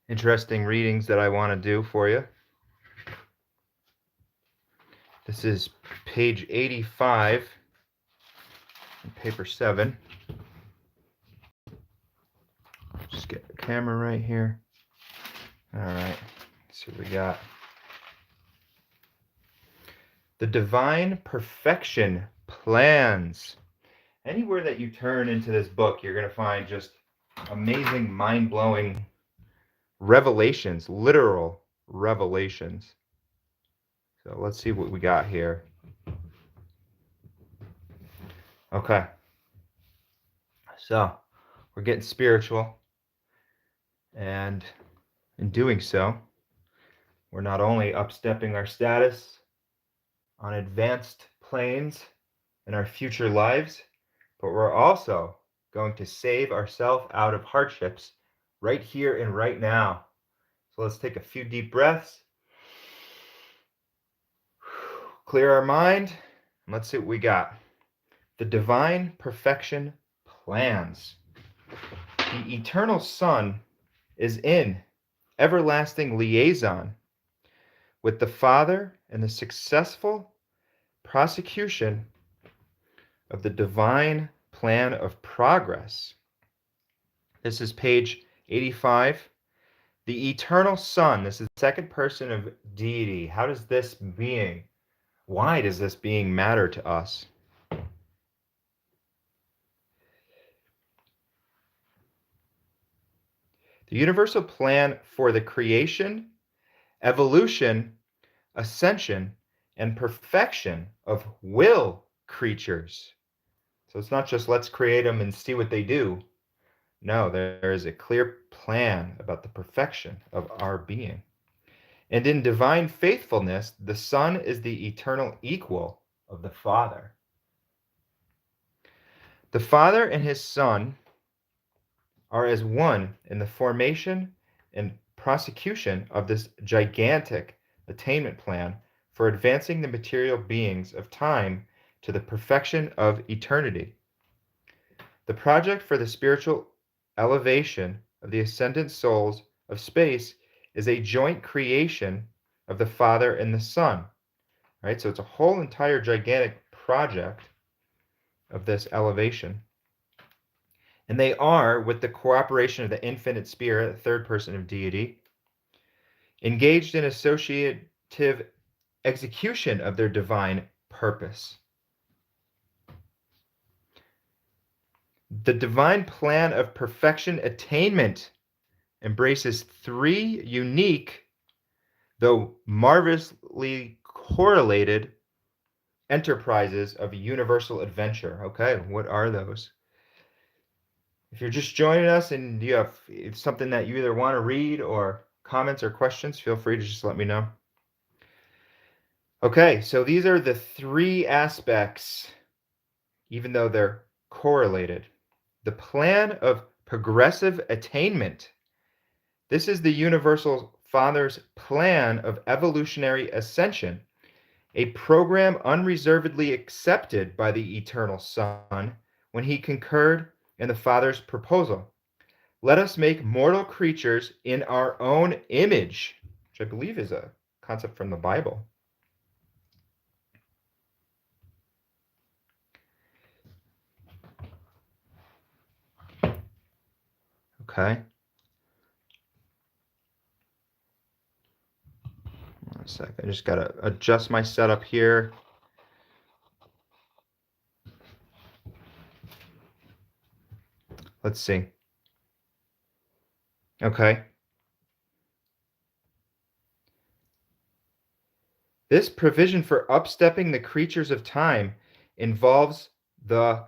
interesting readings that I want to do for you. This is page 85, paper 7. Just get the camera right here. All right, let's see what we got. The divine perfection plans. Anywhere that you turn into this book, you're going to find just amazing, mind-blowing revelations, literal revelations. So let's see what we got here. Okay. So we're getting spiritual. And in doing so, we're not only upstepping our status on advanced planes in our future lives, but we're also going to save ourselves out of hardships right here and right now. So let's take a few deep breaths, clear our mind, and let's see what we got. The divine perfection plans. The eternal Son is in everlasting liaison with the Father in the successful prosecution of the divine plan of progress. This is page 85. The eternal Son, this is the second person of deity. How does this being, why does this being matter to us? The universal plan for the creation, evolution, ascension, and perfection of will creatures. So it's not just let's create them and see what they do. No, there is a clear plan about the perfection of our being. And in divine faithfulness, the Son is the eternal equal of the Father. The Father and his Son are as one in the formation and prosecution of this gigantic attainment plan for advancing the material beings of time to the perfection of eternity. The project for the spiritual elevation of the ascendant souls of space is a joint creation of the Father and the Son. Right? So it's a whole entire gigantic project of this elevation. And they are, with the cooperation of the infinite spirit, the third person of deity, engaged in associative execution of their divine purpose. The divine plan of perfection attainment embraces three unique, though marvelously correlated, enterprises of universal adventure. Okay, what are those? If you're just joining us and you have something that you either want to read or comments or questions, feel free to just let me know. Okay, so these are the three aspects, even though they're correlated. The plan of progressive attainment. This is the Universal Father's plan of evolutionary ascension, a program unreservedly accepted by the Eternal Son when he concurred in the Father's proposal. Let us make mortal creatures in our own image, which I believe is a concept from the Bible. Okay. One sec. I just got to adjust my setup here. Let's see. Okay. This provision for upstepping the creatures of time involves the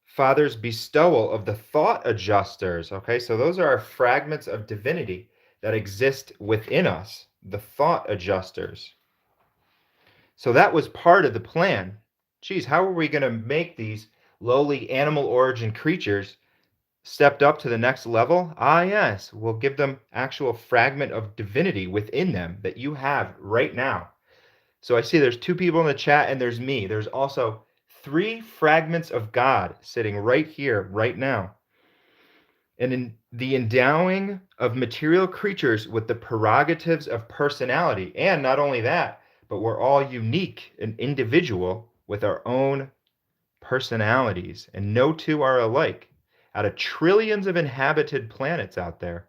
Father's bestowal of the thought adjusters. Okay, so those are our fragments of divinity that exist within us, the thought adjusters. So that was part of the plan. Geez, how are we going to make these lowly animal origin creatures stepped up to the next level? Ah, yes, we'll give them actual fragment of divinity within them that you have right now. So I see there's two people in the chat and there's me. There's also three fragments of God sitting right here, right now. and in the endowing of material creatures with the prerogatives of personality. And not only that, but we're all unique and individual with our own personalities, and no two are alike out of trillions of inhabited planets out there.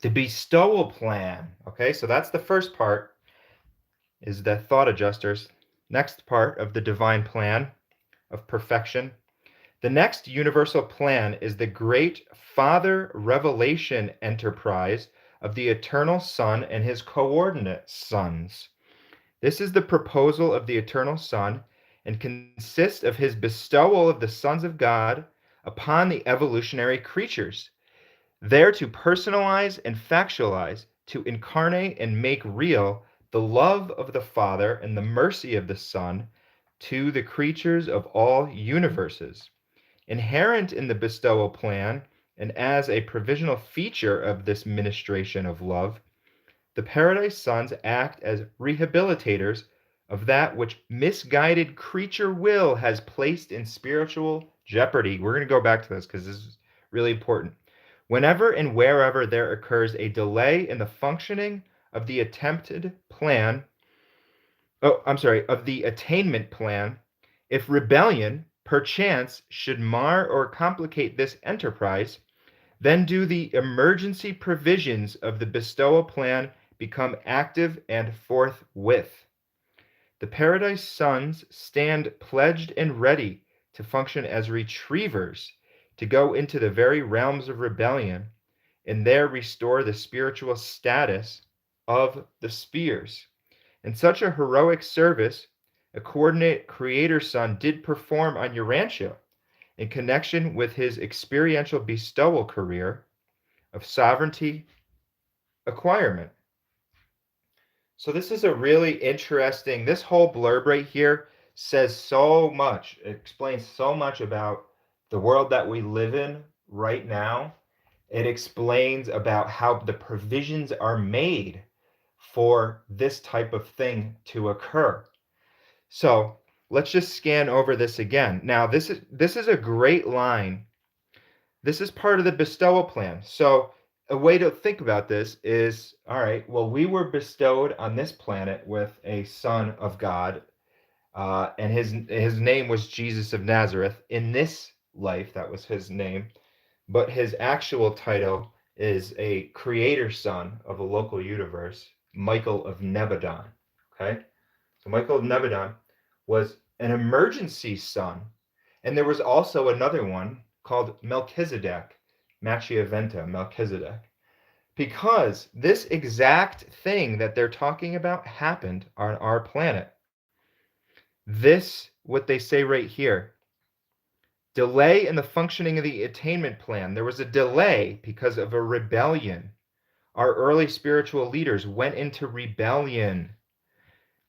The bestowal plan. Okay, so that's the first part, is the thought adjusters. Next part of the divine plan of perfection. The next universal plan is the great Father revelation enterprise of the eternal Son and his coordinate sons. This is the proposal of the eternal Son and consists of his bestowal of the sons of God upon the evolutionary creatures, there to personalize and factualize, to incarnate and make real the love of the Father and the mercy of the Son to the creatures of all universes. Inherent in the bestowal plan, and as a provisional feature of this ministration of love, the Paradise Sons act as rehabilitators of that which misguided creature will has placed in spiritual jeopardy. We're going to go back to this because this is really important. Whenever and wherever there occurs a delay in the functioning of the attempted plan, of the attainment plan, if rebellion, perchance, should mar or complicate this enterprise, then do the emergency provisions of the bestowal plan become active and forthwith. The Paradise Sons stand pledged and ready to function as retrievers, to go into the very realms of rebellion and there restore the spiritual status of the spheres. And such a heroic service a coordinate creator son did perform on Urantia in connection with his experiential bestowal career of sovereignty acquirement. So this is a really interesting, this whole blurb right here says so much. It explains so much about the world that we live in right now. It explains about how the provisions are made for this type of thing to occur. So let's just scan over this again. Now, this is a great line. This is part of the bestowal plan. So a way to think about this is, all right, well, we were bestowed on this planet with a son of God, and his name was Jesus of Nazareth. In this life, that was his name, but his actual title is a creator son of a local universe, Michael of Nebadon. Okay, so Michael of Nebadon was an emergency son, and there was also another one called Melchizedek, Machiaventa, Melchizedek, because this exact thing that they're talking about happened on our planet. This, what they say right here, delay in the functioning of the attainment plan. There was a delay because of a rebellion. Our early spiritual leaders went into rebellion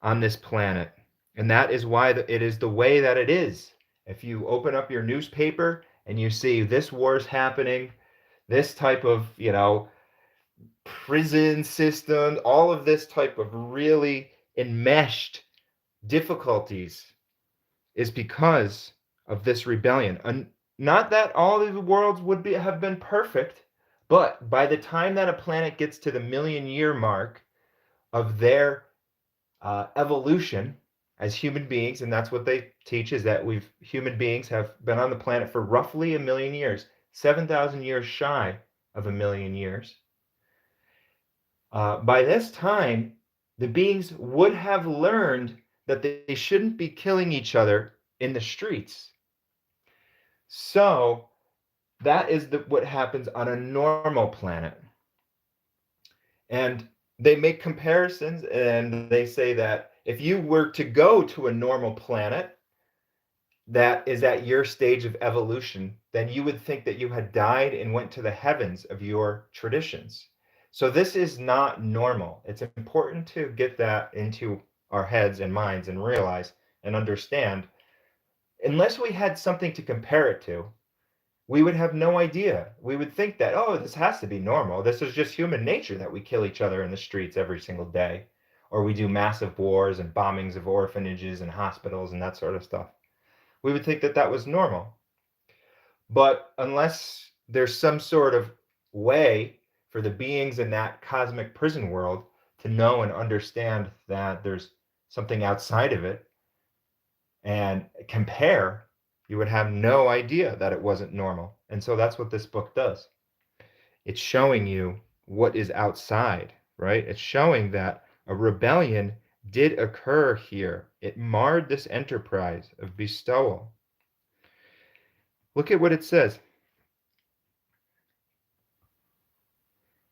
on this planet. And that is why it is the way that it is. If you open up your newspaper and you see this war's happening, this type of, prison system, all of this type of really enmeshed difficulties is because of this rebellion. And not that all of the worlds would have been perfect, but by the time that a planet gets to the million-year mark of their evolution as human beings, and that's what they teach, is that human beings have been on the planet for roughly 1,000,000 years, 7,000 years shy of 1,000,000 years. By this time, the beings would have learned that they shouldn't be killing each other in the streets. So that is what happens on a normal planet. And they make comparisons and they say that if you were to go to a normal planet that is at your stage of evolution, then you would think that you had died and went to the heavens of your traditions. So this is not normal. It's important to get that into our heads and minds and realize and understand. Unless we had something to compare it to, we would have no idea. We would think that, oh, this has to be normal. This is just human nature that we kill each other in the streets every single day, or we do massive wars and bombings of orphanages and hospitals and that sort of stuff. We would think that that was normal. But unless there's some sort of way for the beings in that cosmic prison world to know and understand that there's something outside of it and compare, you would have no idea that it wasn't normal. And so that's what this book does. It's showing you what is outside, right? It's showing that a rebellion did occur here. It marred this enterprise of bestowal. Look at what it says.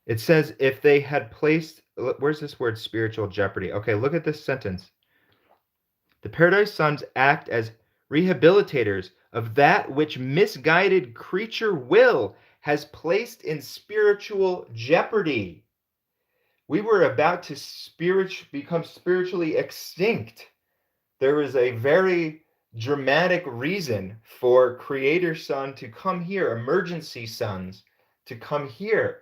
It says if they had placed, where's this word spiritual jeopardy? Okay, look at this sentence. The Paradise Sons act as rehabilitators of that which misguided creature will has placed in spiritual jeopardy. We were about to become spiritually extinct. There is a very dramatic reason for Creator Son to come here, emergency sons to come here.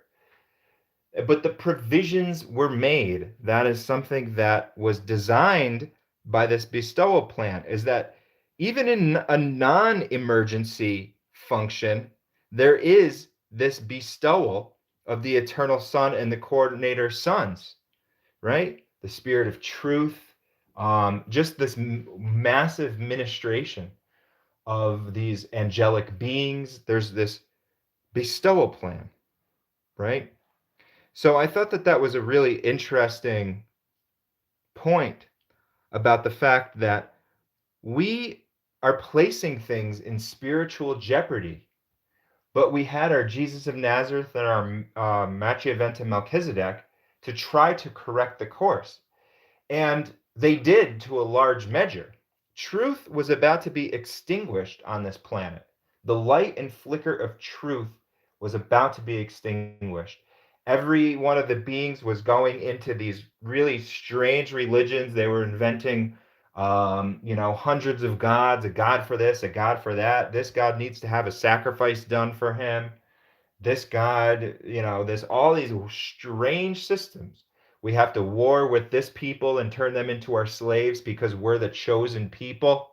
But the provisions were made. That is something that was designed by this bestowal plan, is that even in a non-emergency function, there is this bestowal of the eternal Son and the coordinator sons, right? The spirit of truth, just this massive ministration of these angelic beings. There's this bestowal plan, right? So I thought that that was a really interesting point about the fact that we are placing things in spiritual jeopardy, but we had our Jesus of Nazareth and our Machiaventa Melchizedek to try to correct the course. And they did to a large measure. Truth was about to be extinguished on this planet. The light and flicker of truth was about to be extinguished. Every one of the beings was going into these really strange religions. They were inventing, hundreds of gods, a god for this, a god for that. This god needs to have a sacrifice done for him. This god, there's all these strange systems. We have to war with this people and turn them into our slaves because we're the chosen people.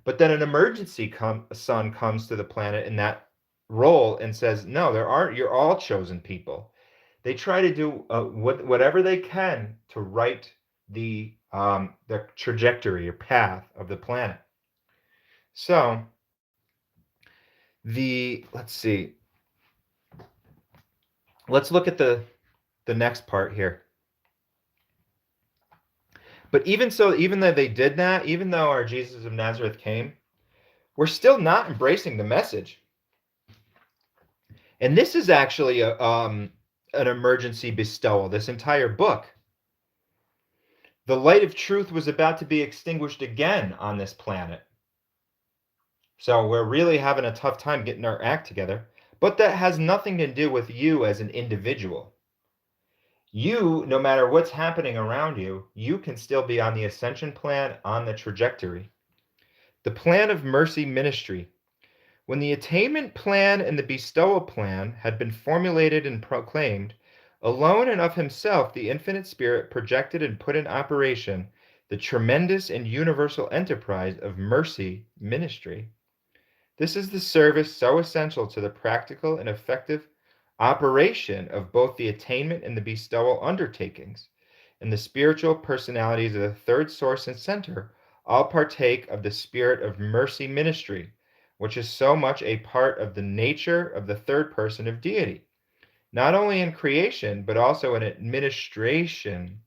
But then an son comes to the planet in that role and says, no, there aren't. You're all chosen people. They try to do whatever they can to right the trajectory or path of the planet. So let's see. Let's look at the next part here. But even so, even though they did that, even though our Jesus of Nazareth came, we're still not embracing the message. And this is actually an emergency bestowal, this entire book. The light of truth was about to be extinguished again on this planet. So we're really having a tough time getting our act together. But that has nothing to do with you as an individual. You, no matter what's happening around you, you can still be on the ascension plan, on the trajectory. The plan of mercy ministry. When the attainment plan and the bestowal plan had been formulated and proclaimed, alone and of himself the infinite spirit projected and put in operation the tremendous and universal enterprise of mercy ministry. This is the service so essential to the practical and effective operation of both the attainment and the bestowal undertakings, and the spiritual personalities of the third source and center all partake of the spirit of mercy ministry, which is so much a part of the nature of the third person of deity, not only in creation, but also in administration.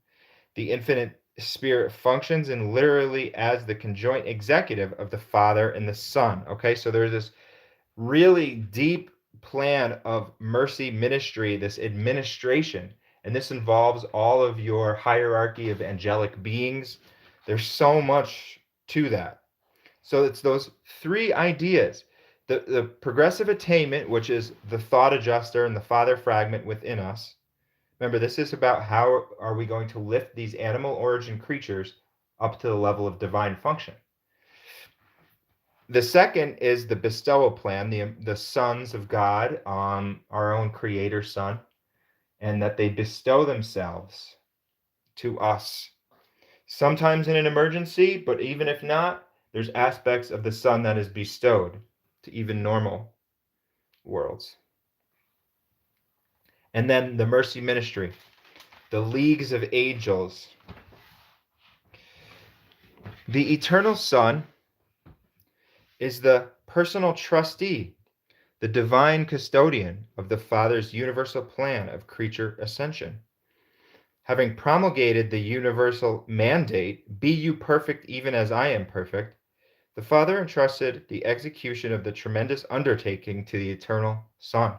The infinite spirit functions and literally as the conjoint executive of the Father and the Son. Okay, so there's this really deep plan of mercy ministry, this administration, and this involves all of your hierarchy of angelic beings. There's so much to that. So it's those three ideas. The progressive attainment, which is the thought adjuster and the father fragment within us. Remember, this is about how are we going to lift these animal origin creatures up to the level of divine function. The second is the bestowal plan, the sons of God, our own creator son, and that they bestow themselves to us. Sometimes in an emergency, but even if not, there's aspects of the son that is bestowed to even normal worlds. And then the mercy ministry, the leagues of angels. The eternal Son is the personal trustee, the divine custodian of the Father's universal plan of creature ascension. Having promulgated the universal mandate, be you perfect even as I am perfect, the Father entrusted the execution of the tremendous undertaking to the eternal Son.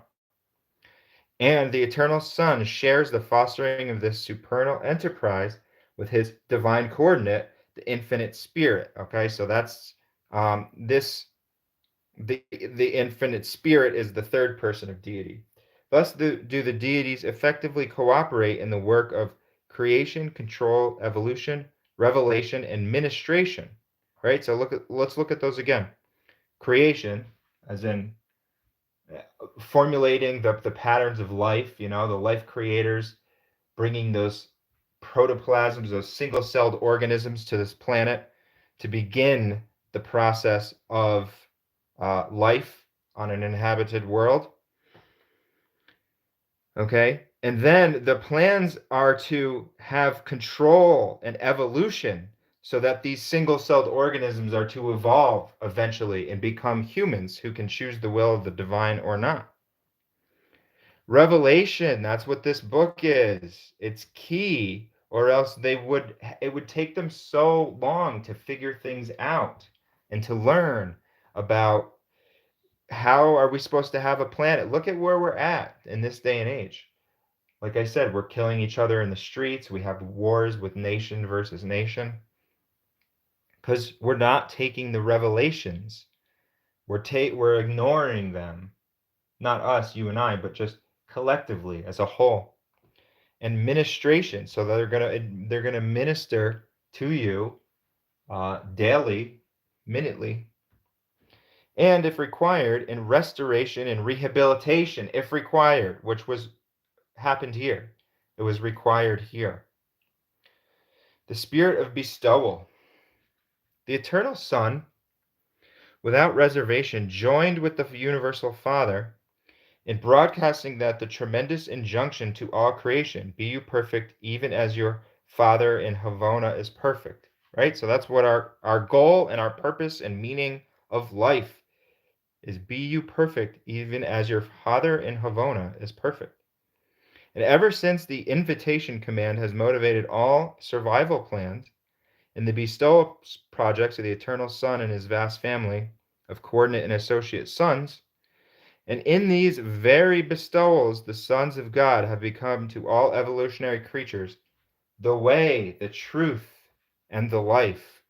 And the eternal Son shares the fostering of this supernal enterprise with his divine coordinate, the infinite Spirit. Okay, so that's the infinite Spirit is the third person of deity. Thus do the deities effectively cooperate in the work of creation, control, evolution, revelation, and ministration. Right? So let's look at those again. Creation, as in formulating the patterns of life, the life creators bringing those protoplasms, those single-celled organisms to this planet to begin the process of life on an inhabited world. Okay? And then the plans are to have control and evolution so that these single-celled organisms are to evolve eventually and become humans who can choose the will of the divine or not. Revelation, that's what this book is. It's key, or else it would take them so long to figure things out and to learn about how are we supposed to have a planet. Look at where we're at in this day and age. Like I said, we're killing each other in the streets. We have wars with nation versus nation because we're not taking the revelations. We're ignoring them. Not us, you and I, but just collectively as a whole. And ministration, so they're gonna minister to you daily, minutely, and if required, in restoration and rehabilitation, if required, which was happened here. It was required here. The spirit of bestowal. The eternal Son, without reservation, joined with the universal Father in broadcasting that the tremendous injunction to all creation, be you perfect even as your Father in Havona is perfect. Right? So that's what our goal and our purpose and meaning of life is, be you perfect even as your Father in Havona is perfect. And ever since the invitation command has motivated all survival plans in the bestowal projects of the eternal Son and his vast family of coordinate and associate sons, and in these very bestowals, the sons of God have become to all evolutionary creatures the way, the truth, and the life.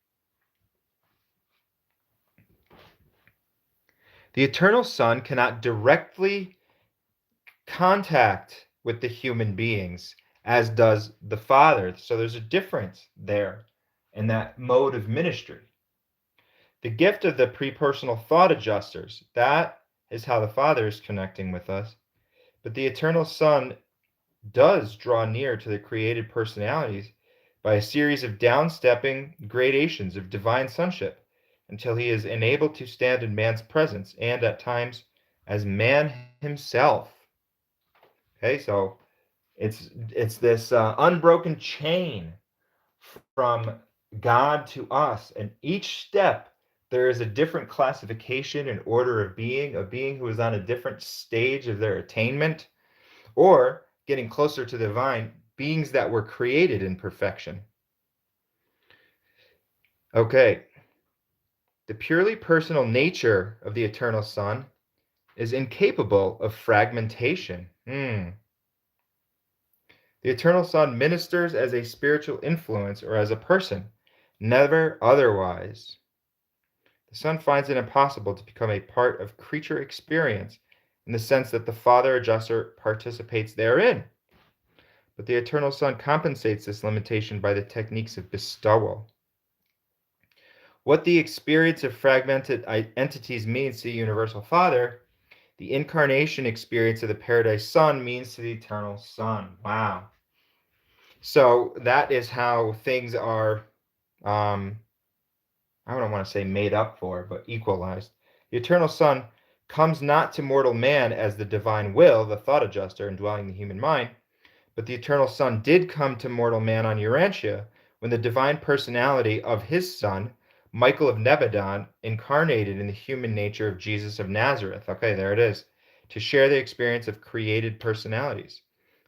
The eternal Son cannot directly contact with the human beings as does the Father. So there's a difference there in that mode of ministry. The gift of the pre-personal thought adjusters, that is how the Father is connecting with us. But the eternal Son does draw near to the created personalities by a series of downstepping gradations of divine sonship until he is enabled to stand in man's presence and at times as man himself. Okay, so it's this unbroken chain from God to us, and each step there is a different classification and order of being, a being who is on a different stage of their attainment or getting closer to the divine, beings that were created in perfection. Okay, the purely personal nature of the eternal Son is incapable of fragmentation. The eternal Son ministers as a spiritual influence or as a person, never otherwise. The Son finds it impossible to become a part of creature experience in the sense that the Father adjuster participates therein. But the eternal Son compensates this limitation by the techniques of bestowal. What the experience of fragmented entities means to the universal Father, the incarnation experience of the Paradise Son means to the eternal Son. Wow. So that is how things are, I don't want to say made up for, but equalized. The eternal Son comes not to mortal man as the divine will, the thought adjuster indwelling the human mind, but the eternal Son did come to mortal man on Urantia when the divine personality of his Son, Michael of Nebadon, incarnated in the human nature of Jesus of Nazareth. Okay, there it is. To share the experience of created personalities.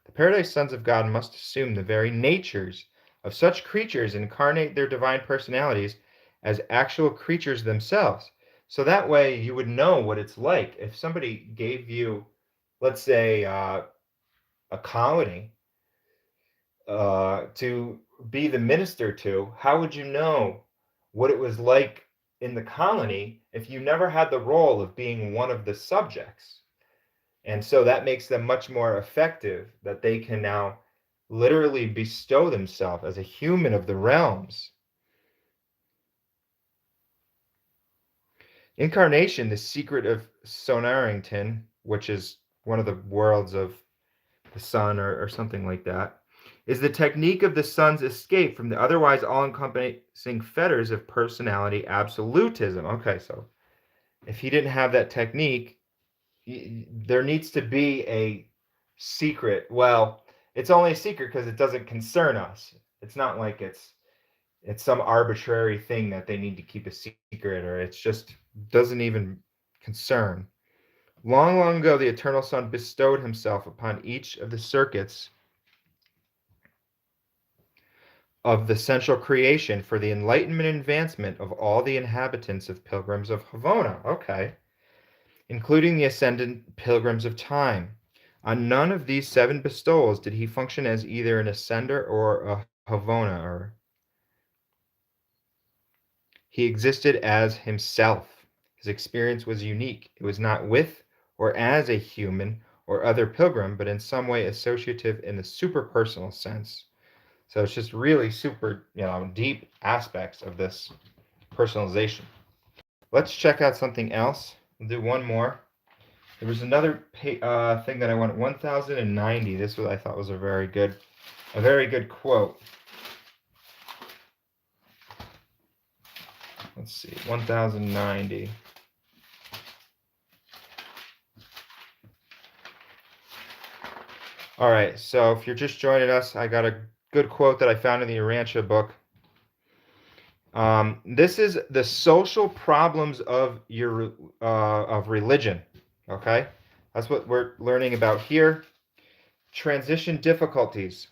The Paradise Sons of God must assume the very natures of such creatures, incarnate their divine personalities as actual creatures themselves. So that way you would know what it's like. If somebody gave you, let's say, a colony to be the minister to, how would you know what it was like in the colony if you never had the role of being one of the subjects? And so that makes them much more effective, that they can now literally bestow themselves as a human of the realms. Incarnation, the secret of Sonarrington, which is one of the worlds of the sun or something like that, is the technique of the sun's escape from the otherwise all-encompassing fetters of personality absolutism. Okay, so if he didn't have that technique, there needs to be a secret. Well, it's only a secret because it doesn't concern us. It's not like it's some arbitrary thing that they need to keep a secret, or it's just doesn't even concern. Long, long ago, the Eternal Son bestowed himself upon each of the circuits of the central creation for the enlightenment and advancement of all the inhabitants of pilgrims of Havona. Okay. Including the ascendant pilgrims of time. On none of these 7 bestowals did he function as either an ascender or a Havona, or he existed as himself. His experience was unique. It was not with or as a human or other pilgrim, but in some way associative in the superpersonal sense. So it's just really super, deep aspects of this personalization. Let's check out something else. We'll do one more. There was another thing that I wanted, 1090. This was, I thought, was a very good quote. Let's see, 1090. All right, so if you're just joining us, I got a good quote that I found in the Urantia book. This is the social problems of religion. Okay, that's what we're learning about here. Transition difficulties.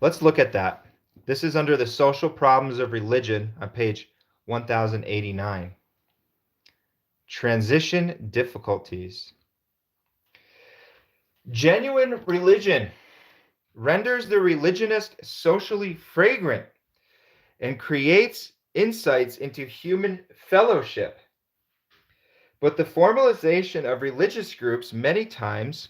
Let's look at that. This is under the social problems of religion on page 1089. Transition difficulties. Genuine religion renders the religionist socially fragrant and creates insights into human fellowship. But the formalization of religious groups many times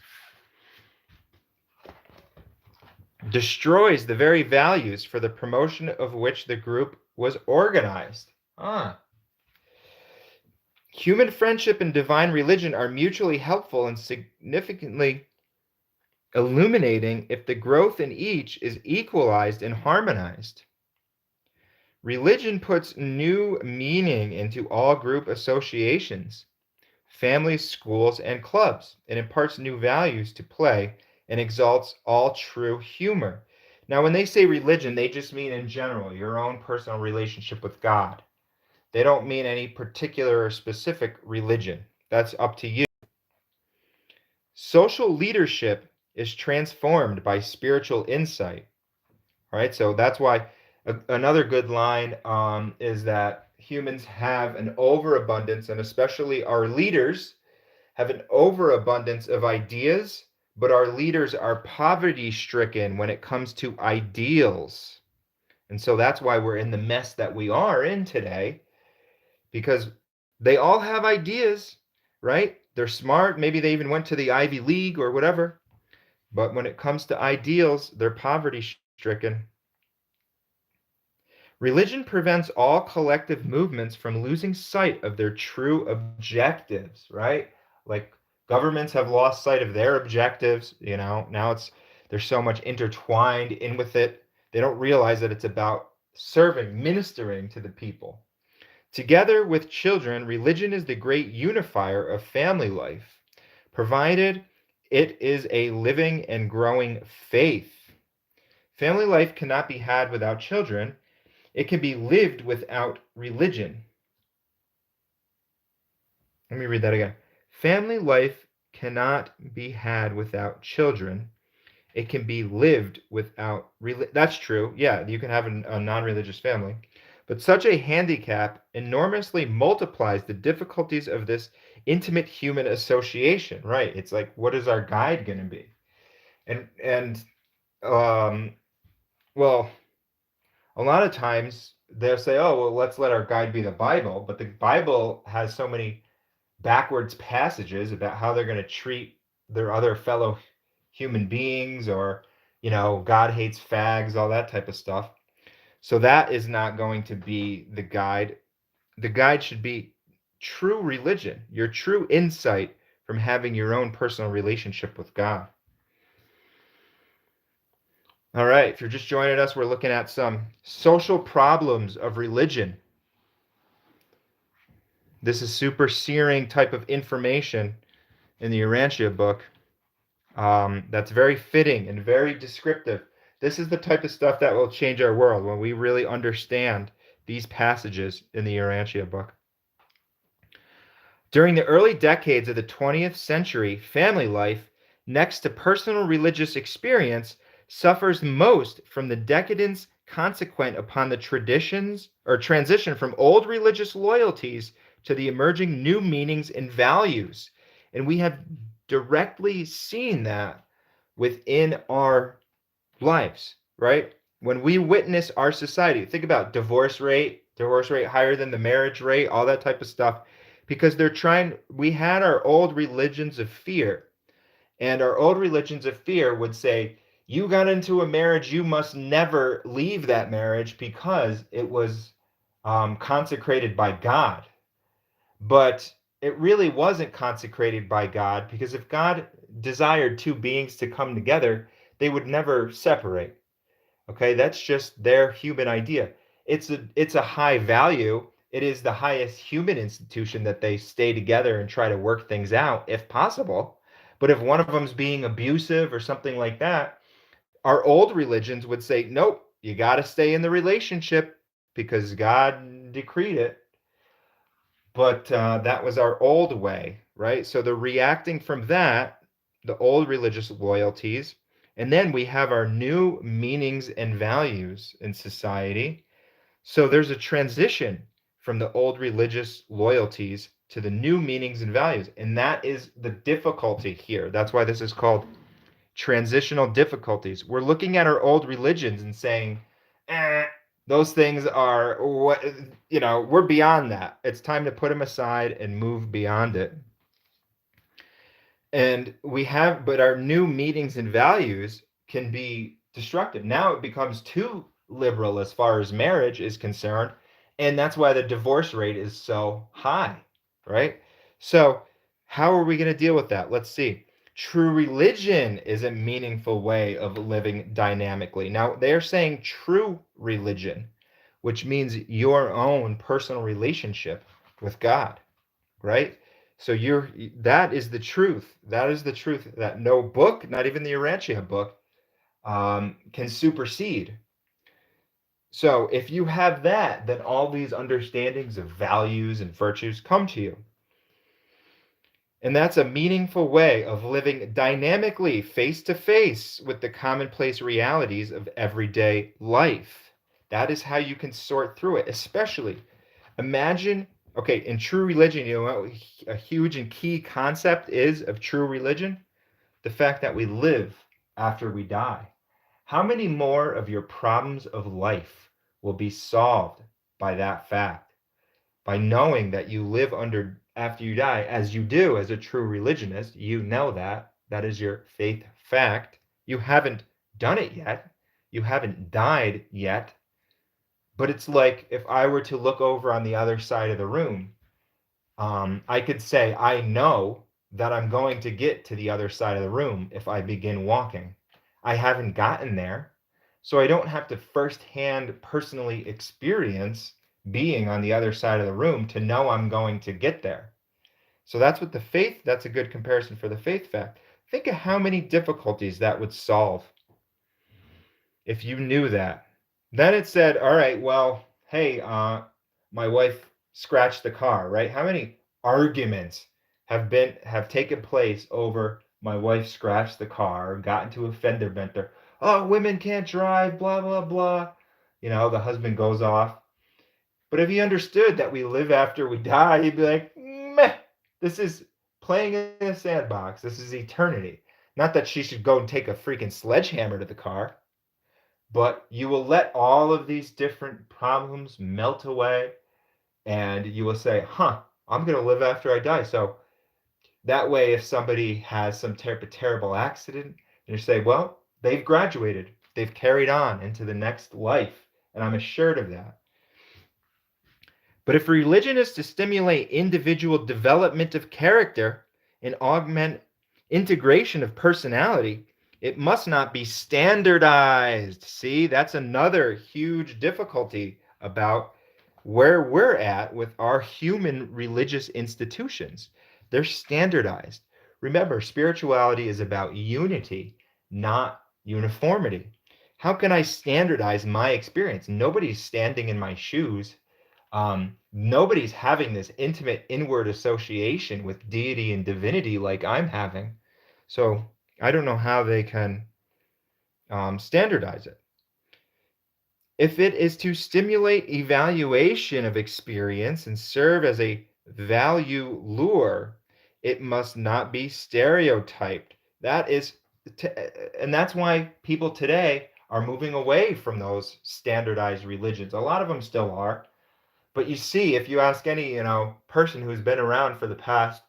destroys the very values for the promotion of which the group was organized. Human friendship and divine religion are mutually helpful and significantly illuminating if the growth in each is equalized and harmonized. Religion puts new meaning into all group associations, families, schools, and clubs. It imparts new values to play and exalts all true humor. Now, when they say religion, they just mean in general your own personal relationship with God. They don't mean any particular or specific religion. That's up to you. Social leadership is transformed by spiritual insight. All right, so that's why another good line is that humans have an overabundance, and especially our leaders have an overabundance of ideas, but our leaders are poverty stricken when it comes to ideals. And so that's why we're in the mess that we are in today, because they all have ideas, right? They're smart. Maybe they even went to the Ivy League or whatever. But when it comes to ideals, they're poverty stricken. Religion prevents all collective movements from losing sight of their true objectives, right? Like governments have lost sight of their objectives, now they're so much intertwined in with it. They don't realize that it's about serving, ministering to the people. Together with children, religion is the great unifier of family life, provided it is a living and growing faith. Family life cannot be had without children. It can be lived without religion. Let me read that again. Family life cannot be had without children. It can be lived without that's true. Yeah, you can have a non-religious family. But such a handicap enormously multiplies the difficulties of this intimate human association, right? It's like, what is our guide going to be? And um well, a lot of times they'll say, "Oh, well, let's let our guide be the Bible," but the Bible has so many backwards passages about how they're going to treat their other fellow human beings, or God hates fags, all that type of stuff. So that is not going to be the guide. The guide should be true religion, your true insight from having your own personal relationship with God. All right, if you're just joining us, we're looking at some social problems of religion. This is super searing type of information in the Urantia book. That's very fitting and very descriptive. This is the type of stuff that will change our world when we really understand these passages in the Urantia book. During the early decades of the 20th century, family life, next to personal religious experience, suffers most from the decadence consequent upon the traditions or transition from old religious loyalties to the emerging new meanings and values. And we have directly seen that within our lives, right? When we witness our society, think about divorce rate higher than the marriage rate, all that type of stuff, because we had our old religions of fear, and our old religions of fear would say, you got into a marriage, you must never leave that marriage because it was consecrated by God. But it really wasn't consecrated by God, because if God desired two beings to come together, they would never separate. Okay, that's just their human idea. It's a high value. It is the highest human institution that they stay together and try to work things out if possible. But if one of them's being abusive or something like that, our old religions would say, nope, you got to stay in the relationship because God decreed it. But that was our old way, right? So the reacting from that, the old religious loyalties, and then we have our new meanings and values in society. So there's a transition from the old religious loyalties to the new meanings and values. And that is the difficulty here. That's why this is called transitional difficulties. We're looking at our old religions and saying, eh, those things are what, we're beyond that. It's time to put them aside and move beyond it. But our new meanings and values can be destructive. Now it becomes too liberal as far as marriage is concerned, and that's why the divorce rate is so high, right? So how are we going to deal with that? Let's see. True religion is a meaningful way of living dynamically. Now they're saying true religion, which means your own personal relationship with God, right? So that is the truth. That is the truth that no book, not even the Urantia book, can supersede. So if you have that, then all these understandings of values and virtues come to you. And that's a meaningful way of living dynamically, face to face with the commonplace realities of everyday life. That is how you can sort through it, especially imagine, okay, in true religion, you know what a huge and key concept is of true religion? The fact that we live after we die. How many more of your problems of life will be solved by that fact? By knowing that you live under after you die, as you do as a true religionist, you know that. That is your faith fact. You haven't done it yet. You haven't died yet. But it's like if I were to look over on the other side of the room, I could say, I know that I'm going to get to the other side of the room if I begin walking. I haven't gotten there, so I don't have to firsthand personally experience being on the other side of the room to know I'm going to get there. So that's what that's a good comparison for the faith fact. Think of how many difficulties that would solve if you knew that. Then it said, all right, well, hey, my wife scratched the car, right? How many arguments have taken place over my wife scratched the car, got into a fender bender? Oh, women can't drive, blah blah blah. The husband goes off. But if he understood that we live after we die, he'd be like, meh, this is playing in a sandbox. This is eternity. Not that she should go and take a freaking sledgehammer to the car, but you will let all of these different problems melt away and you will say, I'm going to live after I die. So that way, if somebody has some type of terrible accident, you say, well, they've graduated, they've carried on into the next life. And I'm assured of that. But if religion is to stimulate individual development of character and augment integration of personality, it must not be standardized. See, that's another huge difficulty about where we're at with our human religious institutions. They're standardized. Remember, spirituality is about unity, not uniformity. How can I standardize my experience? Nobody's standing in my shoes. Nobody's having this intimate inward association with deity and divinity like I'm having. So I don't know how they can standardize it. If it is to stimulate evaluation of experience and serve as a value lure, it must not be stereotyped. And that's why people today are moving away from those standardized religions. A lot of them still are. But you see, if you ask any, person who's been around for the past,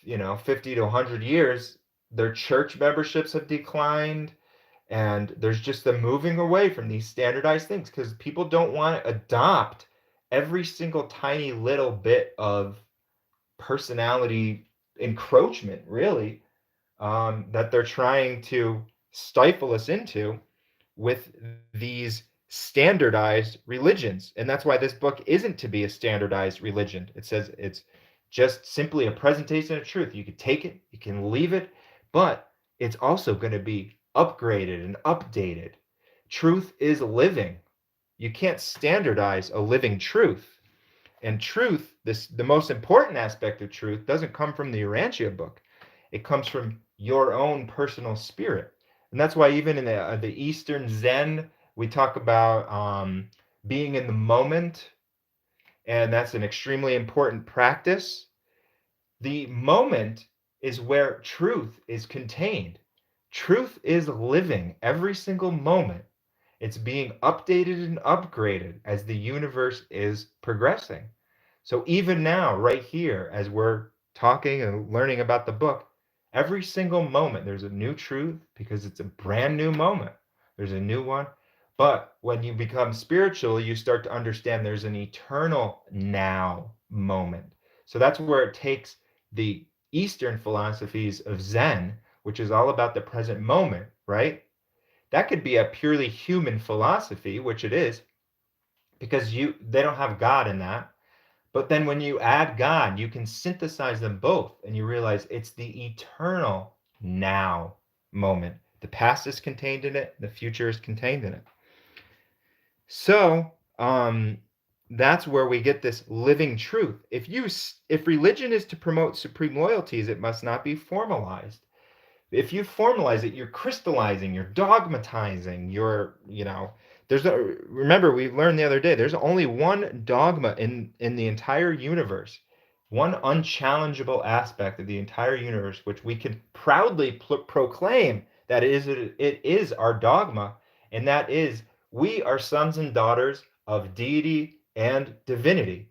50 to 100 years, their church memberships have declined. And there's just the moving away from these standardized things because people don't want to adopt every single tiny little bit of personality encroachment, really, that they're trying to stifle us into with these standardized religions. And that's why this book isn't to be a standardized religion. It says it's just simply a presentation of truth. You can take it, you can leave it, but it's also going to be upgraded and updated. Truth is living. You can't standardize a living truth. And truth, the most important aspect of truth, doesn't come from the Urantia book. It comes from your own personal spirit. And that's why even in the Eastern Zen, we talk about being in the moment, and that's an extremely important practice. The moment is where truth is contained. Truth is living every single moment. It's being updated and upgraded as the universe is progressing. So even now, right here, as we're talking and learning about the book, every single moment there's a new truth because it's a brand new moment. There's a new one. But when you become spiritual, you start to understand there's an eternal now moment. So that's where it takes the Eastern philosophies of Zen, which is all about the present moment, right? That could be a purely human philosophy, which it is, because they don't have God in that. But then when you add God, you can synthesize them both and you realize it's the eternal now moment. The past is contained in it, the future is contained in it. So, that's where we get this living truth. If religion is to promote supreme loyalties, it must not be formalized. If you formalize it, you're crystallizing, you're dogmatizing, remember we learned the other day, there's only one dogma in the entire universe, one unchallengeable aspect of the entire universe, which we can proudly proclaim that it is our dogma, and that is we are sons and daughters of deity and divinity.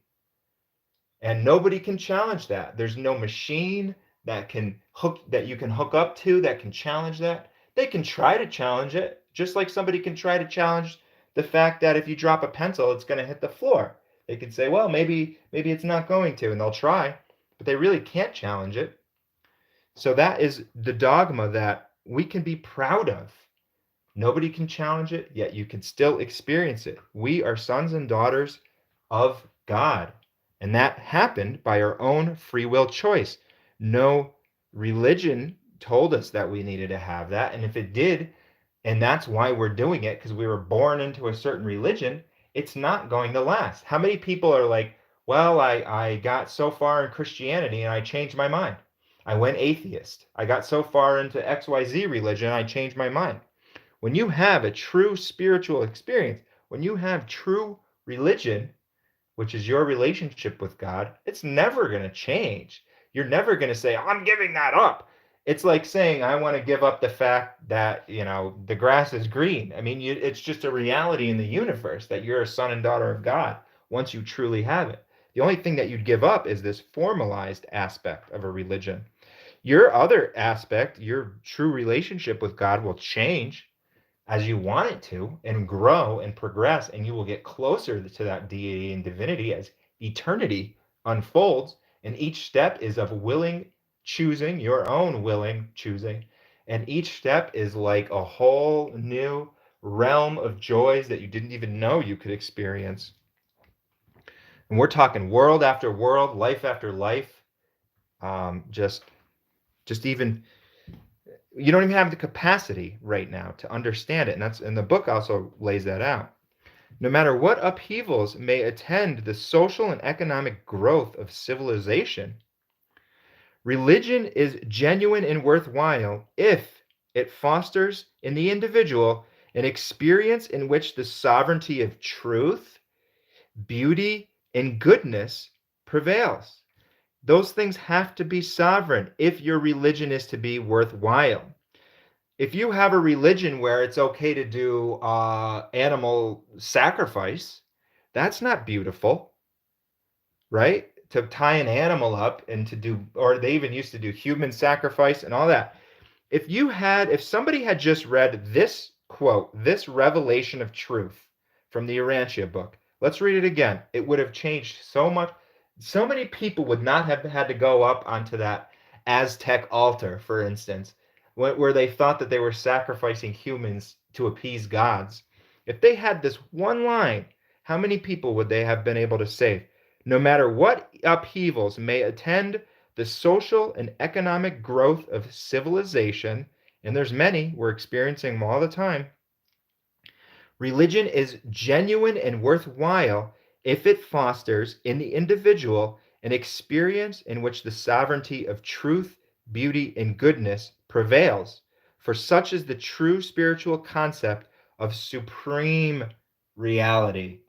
And nobody can challenge that. There's no machine that you can hook up to that can challenge that. They can try to challenge it, just like somebody can try to challenge the fact that if you drop a pencil, it's going to hit the floor. They can say, well, maybe it's not going to, and they'll try, but they really can't challenge it. So that is the dogma that we can be proud of. Nobody can challenge it, yet you can still experience it. We are sons and daughters of God. And that happened by our own free will choice. No religion told us that we needed to have that. And if it did, and that's why we're doing it, because we were born into a certain religion, it's not going to last. How many people are like, well, I got so far in Christianity and I changed my mind. I went atheist. I got so far into XYZ religion, I changed my mind. When you have a true spiritual experience, when you have true religion, which is your relationship with God, it's never going to change. You're never going to say, I'm giving that up. It's like saying, I want to give up the fact that, the grass is green. I mean, it's just a reality in the universe that you're a son and daughter of God once you truly have it. The only thing that you'd give up is this formalized aspect of a religion. Your other aspect, your true relationship with God, will change as you want it to and grow and progress, and you will get closer to that deity and divinity as eternity unfolds. And each step is of willing choosing, your own willing choosing. And each step is like a whole new realm of joys that you didn't even know you could experience. And we're talking world after world, life after life. Just even you don't even have the capacity right now to understand it. And the book also lays that out. No matter what upheavals may attend the social and economic growth of civilization, religion is genuine and worthwhile if it fosters in the individual an experience in which the sovereignty of truth, beauty, and goodness prevails. Those things have to be sovereign if your religion is to be worthwhile. If you have a religion where it's okay to do animal sacrifice, that's not beautiful, right? To tie an animal up and to do, or they even used to do human sacrifice and all that. If somebody had just read this quote, this revelation of truth from the Urantia book, let's read it again. It would have changed so much. So many people would not have had to go up onto that Aztec altar, for instance, where they thought that they were sacrificing humans to appease gods. If they had this one line, how many people would they have been able to save? No matter what upheavals may attend the social and economic growth of civilization, and there's many, we're experiencing them all the time, religion is genuine and worthwhile if it fosters in the individual an experience in which the sovereignty of truth, beauty, and goodness prevails. For such is the true spiritual concept of supreme reality.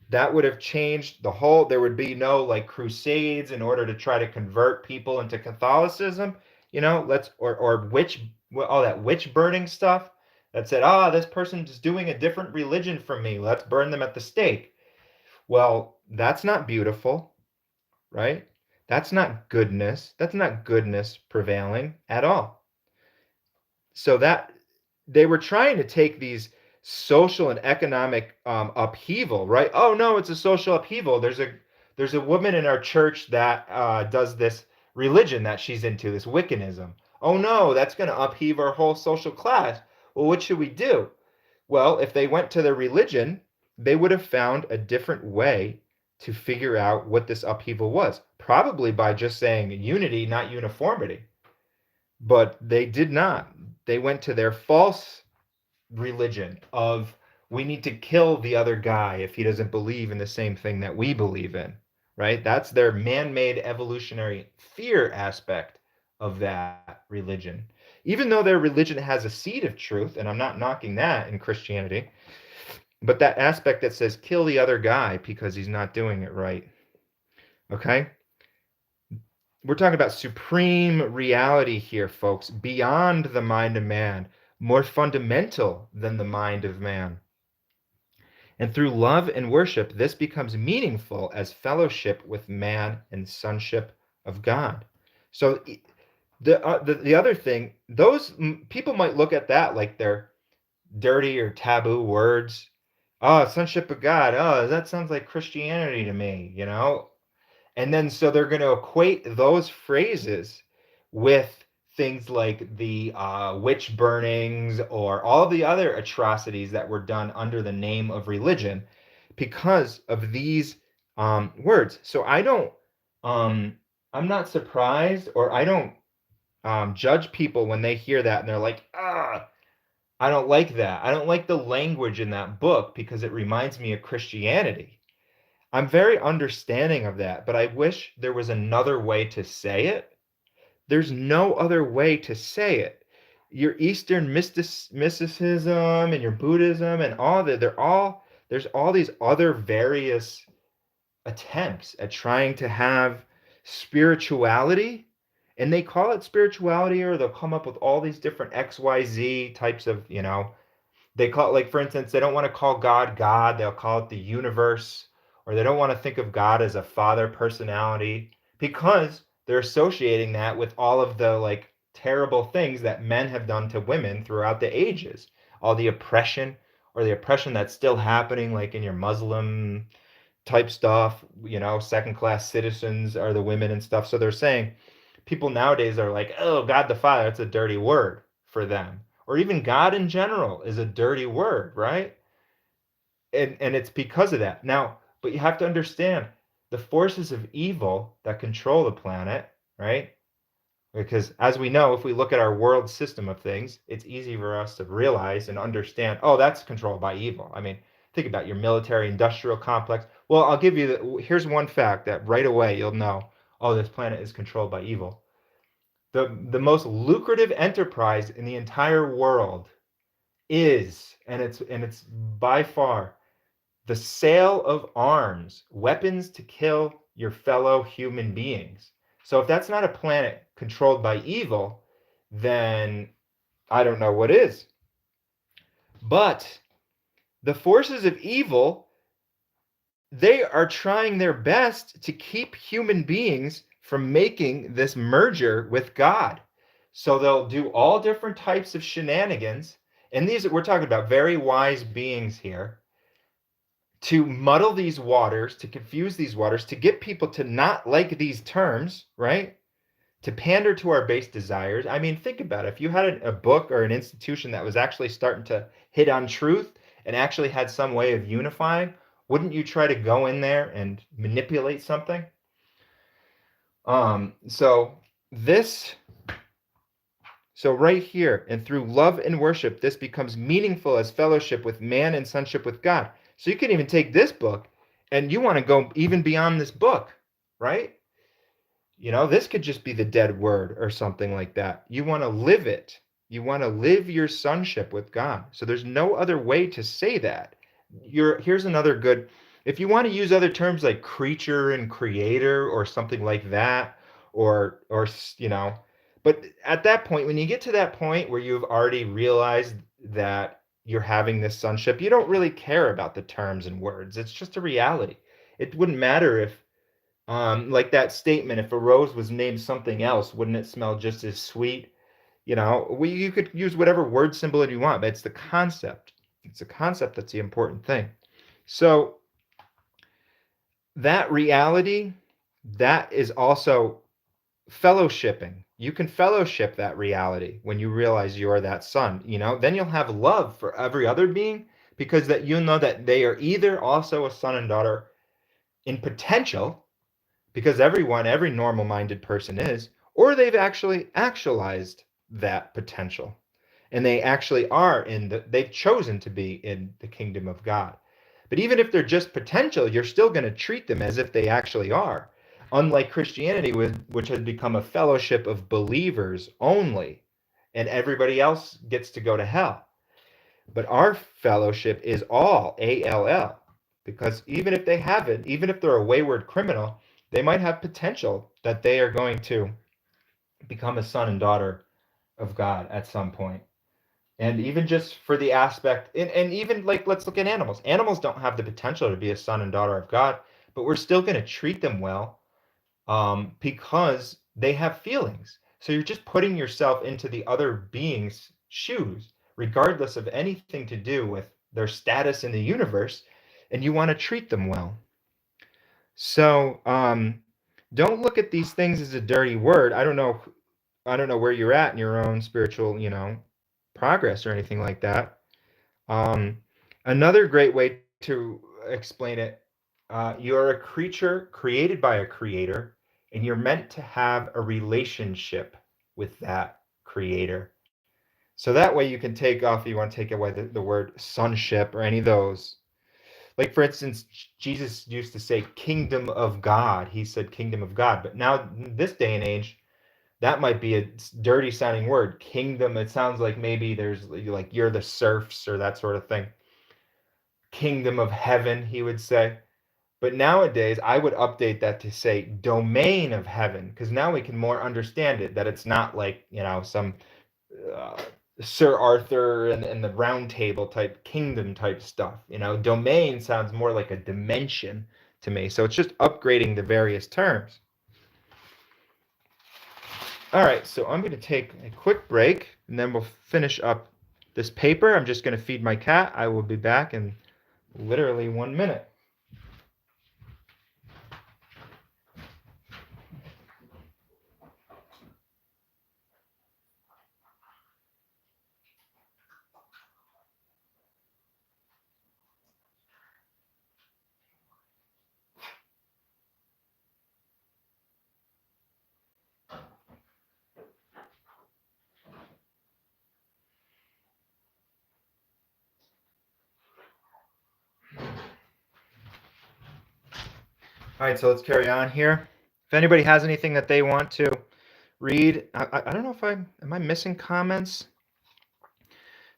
That would have changed the whole. There would be no like crusades in order to try to convert people into Catholicism. Let's or witch all that witch burning stuff that said, this person is doing a different religion from me. Let's burn them at the stake. Well, that's not beautiful, right? That's not goodness. That's not goodness prevailing at all. So that they were trying to take these social and economic upheaval, right? Oh no, it's a social upheaval. There's a woman in our church that does this religion that she's into, this Wiccanism. Oh no, that's going to upheave our whole social class. Well, what should we do? Well, if they went to their religion, they would have found a different way to figure out what this upheaval was. Probably by just saying unity, not uniformity. But they did not. They went to their false religion of we need to kill the other guy if he doesn't believe in the same thing that we believe in, right? That's their man-made evolutionary fear aspect of that religion. Even though their religion has a seed of truth, and I'm not knocking that in Christianity, but that aspect that says kill the other guy because he's not doing it right. Okay? We're talking about supreme reality here, folks, beyond the mind of man, more fundamental than the mind of man. And through love and worship, this becomes meaningful as fellowship with man and sonship of God. So the other thing, those people might look at that like they're dirty or taboo words. Oh, sonship of God. Oh, that sounds like Christianity to me. And then so they're going to equate those phrases with things like the witch burnings or all the other atrocities that were done under the name of religion because of these words. So um, I'm not surprised, or I don't judge people when they hear that and they're like, ah, I don't like that. I don't like the language in that book because it reminds me of Christianity. I'm very understanding of that, but I wish there was another way to say it. There's no other way to say it. Your Eastern mysticism and your Buddhism and all that, there's all these other various attempts at trying to have spirituality, and they call it spirituality, or they'll come up with all these different XYZ types of, they call it, like, for instance, they don't want to call God God, they'll call it the universe, or they don't want to think of God as a father personality because they're associating that with all of the like terrible things that men have done to women throughout the ages, all the oppression, or the oppression that's still happening, like in your Muslim type stuff, second class citizens are the women and stuff. So they're saying people nowadays are like, oh, God the Father, it's a dirty word for them. Or even God in general is a dirty word, right? And it's because of that. Now, but you have to understand the forces of evil that control the planet, right? Because as we know, if we look at our world system of things, it's easy for us to realize and understand, oh, that's controlled by evil. I mean, think about your military industrial complex. Well, I'll give you here's one fact that right away you'll know, oh, this planet is controlled by evil. The most lucrative enterprise in the entire world is, and it's by far, the sale of arms, weapons to kill your fellow human beings. So if that's not a planet controlled by evil, then I don't know what is. But the forces of evil, they are trying their best to keep human beings from making this merger with God. So they'll do all different types of shenanigans. And these, we're talking about very wise beings here, to muddle these waters, to confuse these waters, to get people to not like these terms, right? To pander to our base desires. I mean, think about it. If you had a book or an institution that was actually starting to hit on truth and actually had some way of unifying, wouldn't you try to go in there and manipulate something? So this, so right here, and through love and worship, this becomes meaningful as fellowship with man and sonship with God. So you can even take this book and you want to go even beyond this book, right? This could just be the dead word or something like that. You want to live it. You want to live your sonship with God. So there's no other way to say that. Here's another good, if you want to use other terms like creature and creator or something like that, or but at that point, when you get to that point where you've already realized that you're having this sonship, you don't really care about the terms and words. It's just a reality. It wouldn't matter if like that statement, if a rose was named something else, wouldn't it smell just as sweet? You could use whatever word symbol you want, but it's the concept. It's the concept that's the important thing. So that reality, that is also fellowshipping. You can fellowship that reality when you realize you are that son. Then you'll have love for every other being because that you know that they are either also a son and daughter in potential, because every normal minded person is, or they've actually actualized that potential. And they actually are they've chosen to be in the kingdom of God. But even if they're just potential, you're still going to treat them as if they actually are. Unlike Christianity, which has become a fellowship of believers only, and everybody else gets to go to hell. But our fellowship is all ALL, because even if they haven't, even if they're a wayward criminal, they might have potential that they are going to become a son and daughter of God at some point. And even just for the aspect, and even like, let's look at animals. Animals don't have the potential to be a son and daughter of God, but we're still going to treat them well, because they have feelings. So you're just putting yourself into the other being's shoes, regardless of anything to do with their status in the universe, and you want to treat them well. So don't look at these things as a dirty word. I don't know where you're at in your own spiritual, progress or anything like that. Um, Another great way to explain it, You're a creature created by a creator, and you're meant to have a relationship with that creator. So that way you can take off, if you want to take away the word sonship or any of those. Like, for instance, Jesus used to say kingdom of God. He said kingdom of God. But now, in this day and age, that might be a dirty sounding word. Kingdom, it sounds like maybe there's like you're the serfs or that sort of thing. Kingdom of heaven, he would say. But nowadays, I would update that to say domain of heaven, because now we can more understand it, that it's not like, some uh, Sir Arthur and the round table type kingdom type stuff. Domain sounds more like a dimension to me. So it's just upgrading the various terms. All right, so I'm going to take a quick break and then we'll finish up this paper. I'm just going to feed my cat. I will be back in literally 1 minute. All right, so let's carry on here. If anybody has anything that they want to read, I don't know if am I missing comments?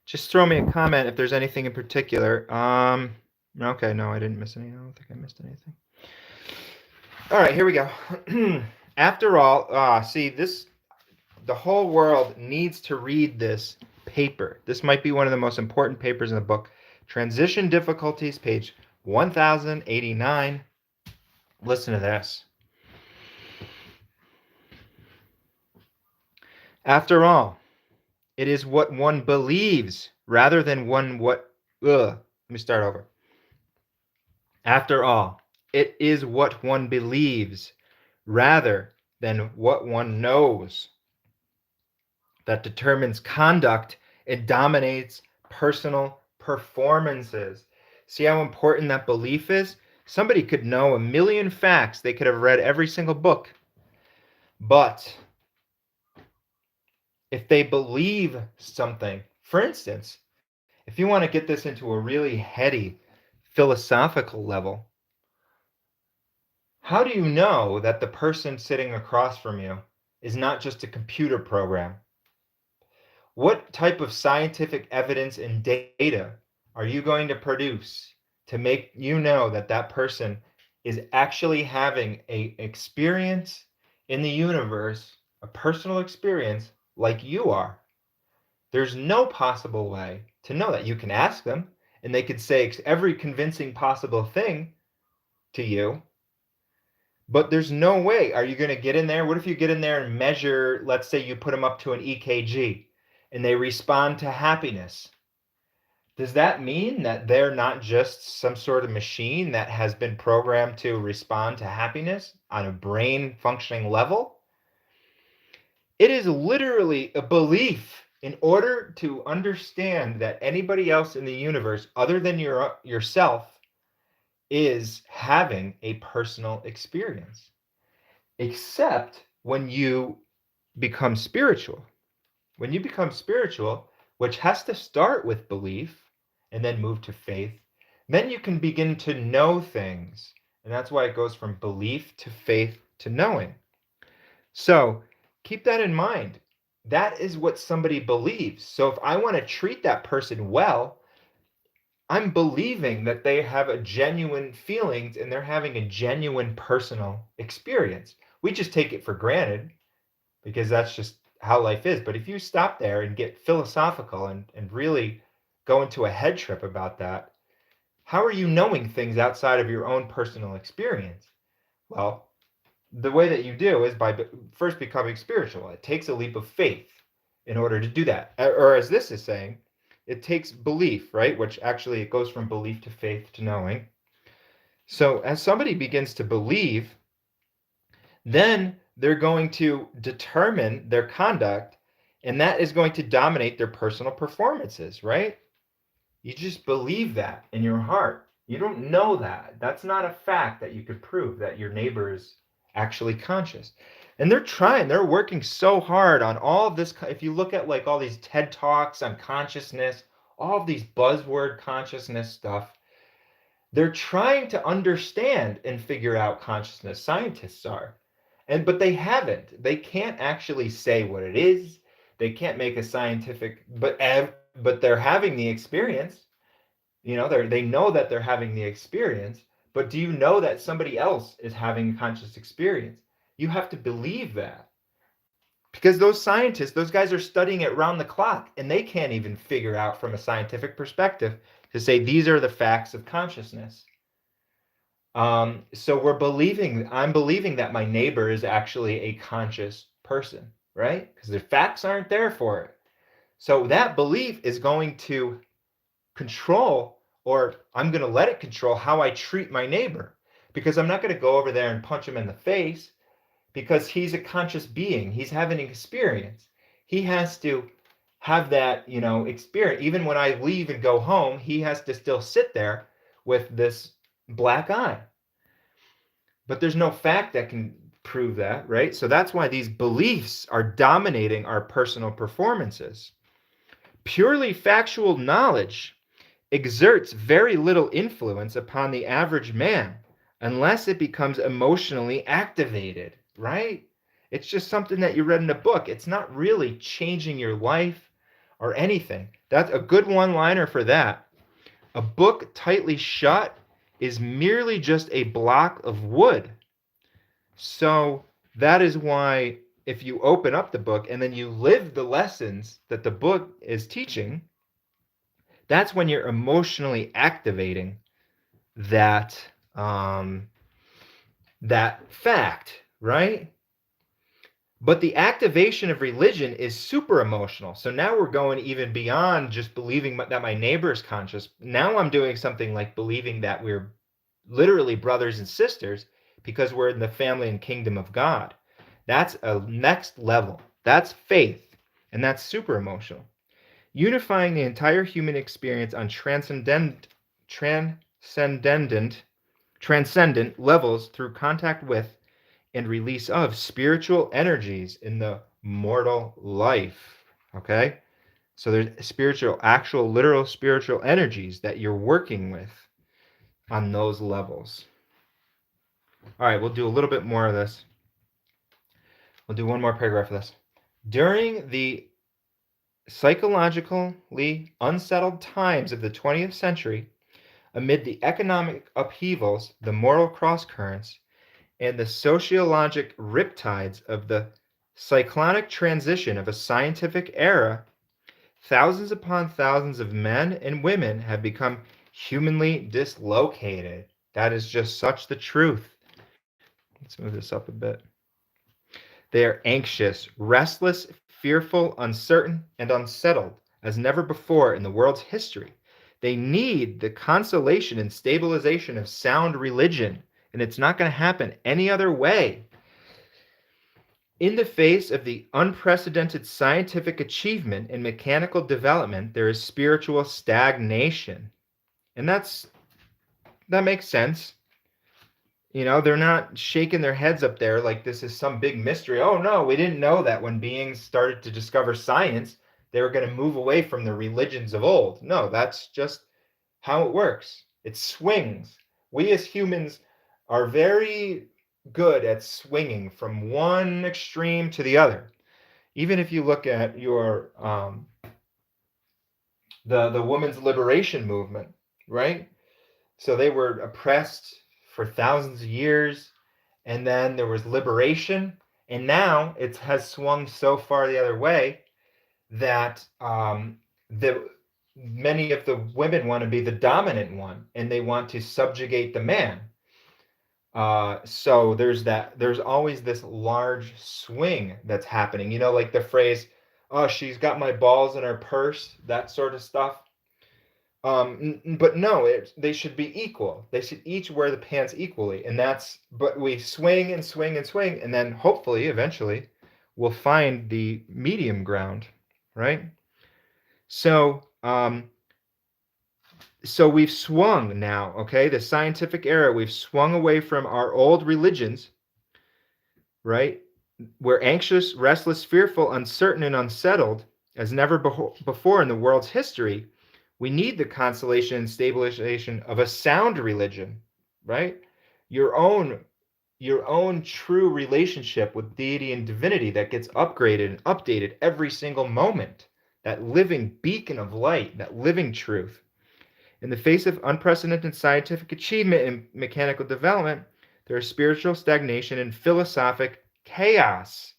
Just throw me a comment if there's anything in particular. Okay, no, I didn't miss anything. I don't think I missed anything. All right, here we go. After all, see, the whole world needs to read this paper. This might be one of the most important papers in the book. Transition Difficulties, page 1089. Listen to this. After all, it is what one believes rather than let me start over. After all, it is what one believes rather than what one knows that determines conduct and dominates personal performances. See how important that belief is? Somebody could know a million facts. They could have read every single book. But if they believe something, for instance, if you want to get this into a really heady philosophical level, how do you know that the person sitting across from you is not just a computer program? What type of scientific evidence and data are you going to produce to make you know that that person is actually having an experience in the universe, a personal experience like you are? There's no possible way to know that. You can ask them, and they could say every convincing possible thing to you, but there's no way. Are you going to get in there? What if you get in there and measure, let's say you put them up to an EKG and they respond to happiness? Does that mean that they're not just some sort of machine that has been programmed to respond to happiness on a brain functioning level? It is literally a belief. In order to understand that anybody else in the universe other than yourself is having a personal experience, except when you become spiritual. When you become spiritual, which has to start with belief and then move to faith, then you can begin to know things. And that's why it goes from belief to faith to knowing. So keep that in mind. That is what somebody believes. So if I want to treat that person well, I'm believing that they have a genuine feelings and they're having a genuine personal experience. We just take it for granted because that's just how life is. But if you stop there and get philosophical and really go into a head trip about that, how are you knowing things outside of your own personal experience? Well, the way that you do is by first becoming spiritual. It takes a leap of faith in order to do that. Or as this is saying, it takes belief, right? Which actually it goes from belief to faith to knowing. So as somebody begins to believe, then they're going to determine their conduct, and that is going to dominate their personal performances, right? You just believe that in your heart. You don't know that. That's not a fact that you could prove that your neighbor is actually conscious. And they're trying, they're working so hard on all of this. If you look at like all these TED Talks on consciousness, all of these buzzword consciousness stuff, they're trying to understand and figure out consciousness. Scientists are. But they haven't. They can't actually say what it is. They can't make a scientific, but they're having the experience. They know that they're having the experience, but do you know that somebody else is having a conscious experience? You have to believe that. Because those scientists, those guys are studying it round the clock, and they can't even figure out from a scientific perspective to say these are the facts of consciousness. So I'm believing that my neighbor is actually a conscious person, right? Because the facts aren't there for it. So that belief is going to control, or I'm going to let it control how I treat my neighbor, because I'm not going to go over there and punch him in the face, because he's a conscious being. He's having an experience. He has to have that, experience. Even when I leave and go home, he has to still sit there with this black eye. But there's no fact that can prove that, right? So that's why these beliefs are dominating our personal performances. Purely factual knowledge exerts very little influence upon the average man unless it becomes emotionally activated, right? It's just something that you read in a book. It's not really changing your life or anything. That's a good one liner for that. A book tightly shut is merely just a block of wood. So that is why if you open up the book and then you live the lessons that the book is teaching, that's when you're emotionally activating that that fact, right? But the activation of religion is super emotional. So now we're going even beyond just believing that my neighbor is conscious. Now I'm doing something like believing that we're literally brothers and sisters because we're in the family and kingdom of God. That's a next level. That's faith, and that's super emotional. Unifying the entire human experience on transcendent transcendent levels through contact with and release of spiritual energies in the mortal life. Okay? So there's spiritual, actual, literal spiritual energies that you're working with on those levels. All right, we'll do a little bit more of this. We'll do one more paragraph of this. During the psychologically unsettled times of the 20th century, amid the economic upheavals, the moral crosscurrents, and the sociologic riptides of the cyclonic transition of a scientific era, thousands upon thousands of men and women have become humanly dislocated. That is just such the truth. Let's move this up a bit. They are anxious, restless, fearful, uncertain, and unsettled as never before in the world's history. They need the consolation and stabilization of sound religion, and it's not going to happen any other way. In the face of the unprecedented scientific achievement and mechanical development, there is spiritual stagnation. And that makes sense. They're not shaking their heads up there like this is some big mystery. Oh no, we didn't know that when beings started to discover science, they were going to move away from the religions of old. No, that's just how it works. It swings. We as humans are very good at swinging from one extreme to the other. Even if you look at your the women's liberation movement, right? So they were oppressed for thousands of years, and then there was liberation, and now it has swung so far the other way that the many of the women want to be the dominant one, and they want to subjugate the man. So there's always this large swing that's happening. Like the phrase, "Oh, she's got my balls in her purse," that sort of stuff. But no, they should be equal. They should each wear the pants equally, but we swing and swing and swing, and then hopefully, eventually, we'll find the medium ground, right? So, So we've swung now, okay? The scientific era, we've swung away from our old religions, right? We're anxious, restless, fearful, uncertain, and unsettled as never before in the world's history. We need the consolation and stabilization of a sound religion, right? Your own your own true relationship with deity and divinity that gets upgraded and updated every single moment. That living beacon of light, that living truth. In the face of unprecedented scientific achievement and mechanical development, there is spiritual stagnation and philosophic chaos.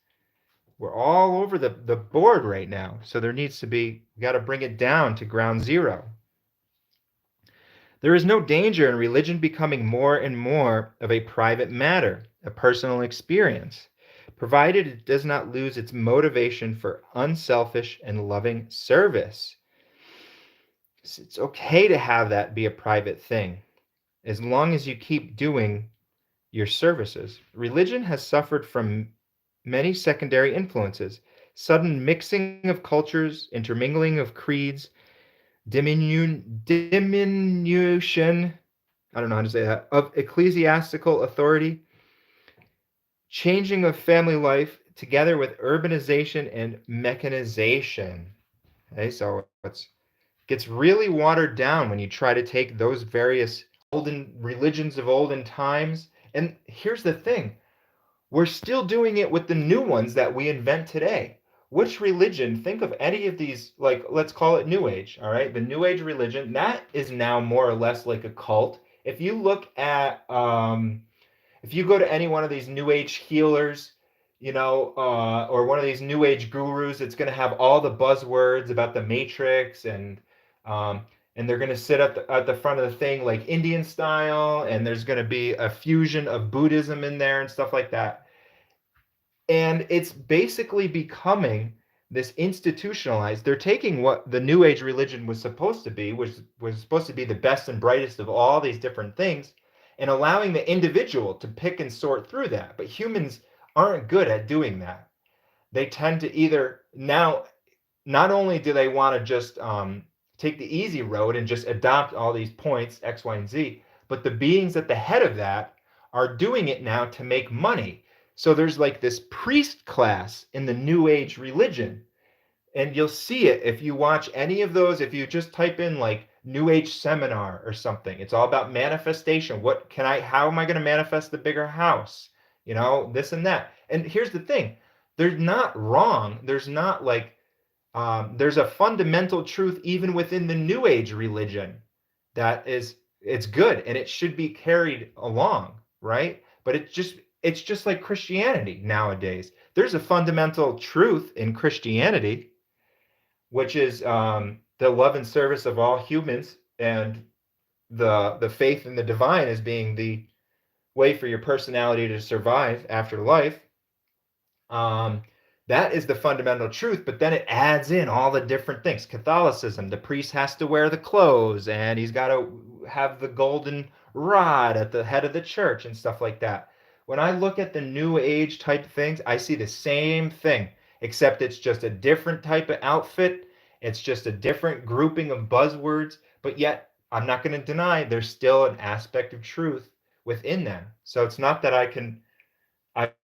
We're all over the board right now. So there needs to be, we got to bring it down to ground zero. There is no danger in religion becoming more and more of a private matter, a personal experience, provided it does not lose its motivation for unselfish and loving service. It's okay to have that be a private thing as long as you keep doing your services. Religion has suffered from many secondary influences, sudden mixing of cultures, intermingling of creeds, diminution, I don't know how to say that, of ecclesiastical authority, changing of family life, together with urbanization and mechanization. Okay, so it gets really watered down when you try to take those various olden religions of olden times. And here's the thing, we're still doing it with the new ones that we invent today. Which religion, think of any of these, like, let's call it New Age, all right? The New Age religion, that is now more or less like a cult. If you look at, if you go to any one of these New Age healers, or one of these New Age gurus, it's going to have all the buzzwords about the Matrix, um, and they're going to sit at the front of the thing like Indian style, and there's going to be a fusion of Buddhism in there and stuff like that. And it's basically becoming this institutionalized. They're taking what the New Age religion was supposed to be, which was supposed to be the best and brightest of all these different things, and allowing the individual to pick and sort through that. But humans aren't good at doing that. They tend to either now, not only do they want to just take the easy road and just adopt all these points, X, Y, and Z, but the beings at the head of that are doing it now to make money. So there's like this priest class in the New Age religion. And you'll see it if you watch any of those, if you just type in like New Age seminar or something. It's all about manifestation. How am I going to manifest the bigger house? This and that. And here's the thing, they're not wrong. There's a fundamental truth even within the New Age religion it's good and it should be carried along, right? But it's just like Christianity nowadays. There's a fundamental truth in Christianity, which is the love and service of all humans, and the faith in the divine as being the way for your personality to survive after life. Um, that is the fundamental truth, but then it adds in all the different things. Catholicism, the priest has to wear the clothes and he's got to have the golden rod at the head of the church and stuff like that. When I look at the New Age type things, I see the same thing, except it's just a different type of outfit. It's just a different grouping of buzzwords, but yet I'm not going to deny there's still an aspect of truth within them. So it's not that I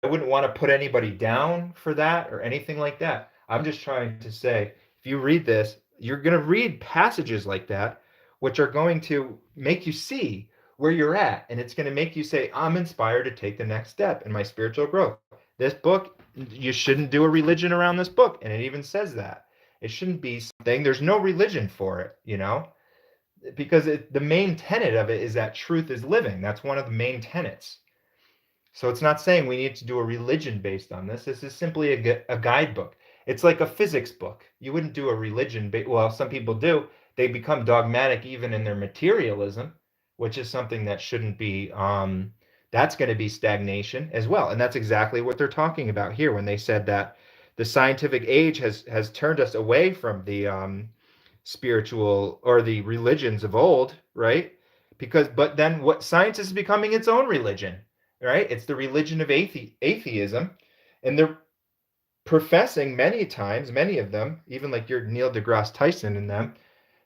wouldn't want to put anybody down for that or anything like that. I'm just trying to say, if you read this, you're going to read passages like that, which are going to make you see where you're at. And it's going to make you say, I'm inspired to take the next step in my spiritual growth. This book, you shouldn't do a religion around this book. And it even says that. It shouldn't be something, there's no religion for it, because the main tenet of it is that truth is living. That's one of the main tenets. So it's not saying we need to do a religion based on this. This is simply a guidebook. It's like a physics book. You wouldn't do a religion. Well, some people do. They become dogmatic even in their materialism, which is something that shouldn't be. That's going to be stagnation as well. And that's exactly what they're talking about here when they said that the scientific age has turned us away from the spiritual or the religions of old, right? But then what science is becoming its own religion, right? It's the religion of atheism, and they're professing many times, many of them, even like your Neil deGrasse Tyson and them,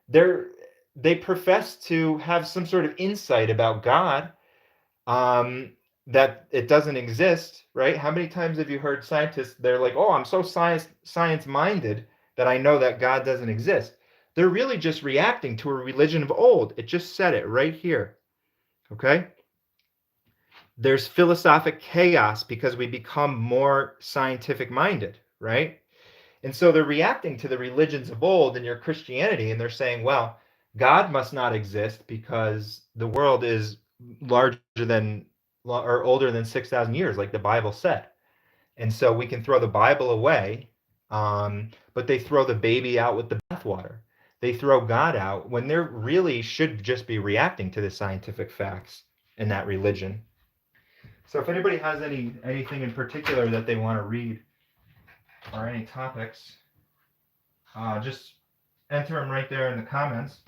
they're they profess to have some sort of insight about God, um, that it doesn't exist, right? How many times have you heard scientists? They're like, "Oh, I'm so science minded that I know that God doesn't exist." They're really just reacting to a religion of old. It just said it right here. Okay? There's philosophic chaos because we become more scientific minded, right? And so they're reacting to the religions of old in your Christianity, and they're saying, well, God must not exist because the world is larger than or older than 6,000 years, like the Bible said. And so we can throw the Bible away, but they throw the baby out with the bathwater. They throw God out when they really should just be reacting to the scientific facts in that religion. So if anybody has anything in particular that they want to read or any topics, just enter them right there in the comments.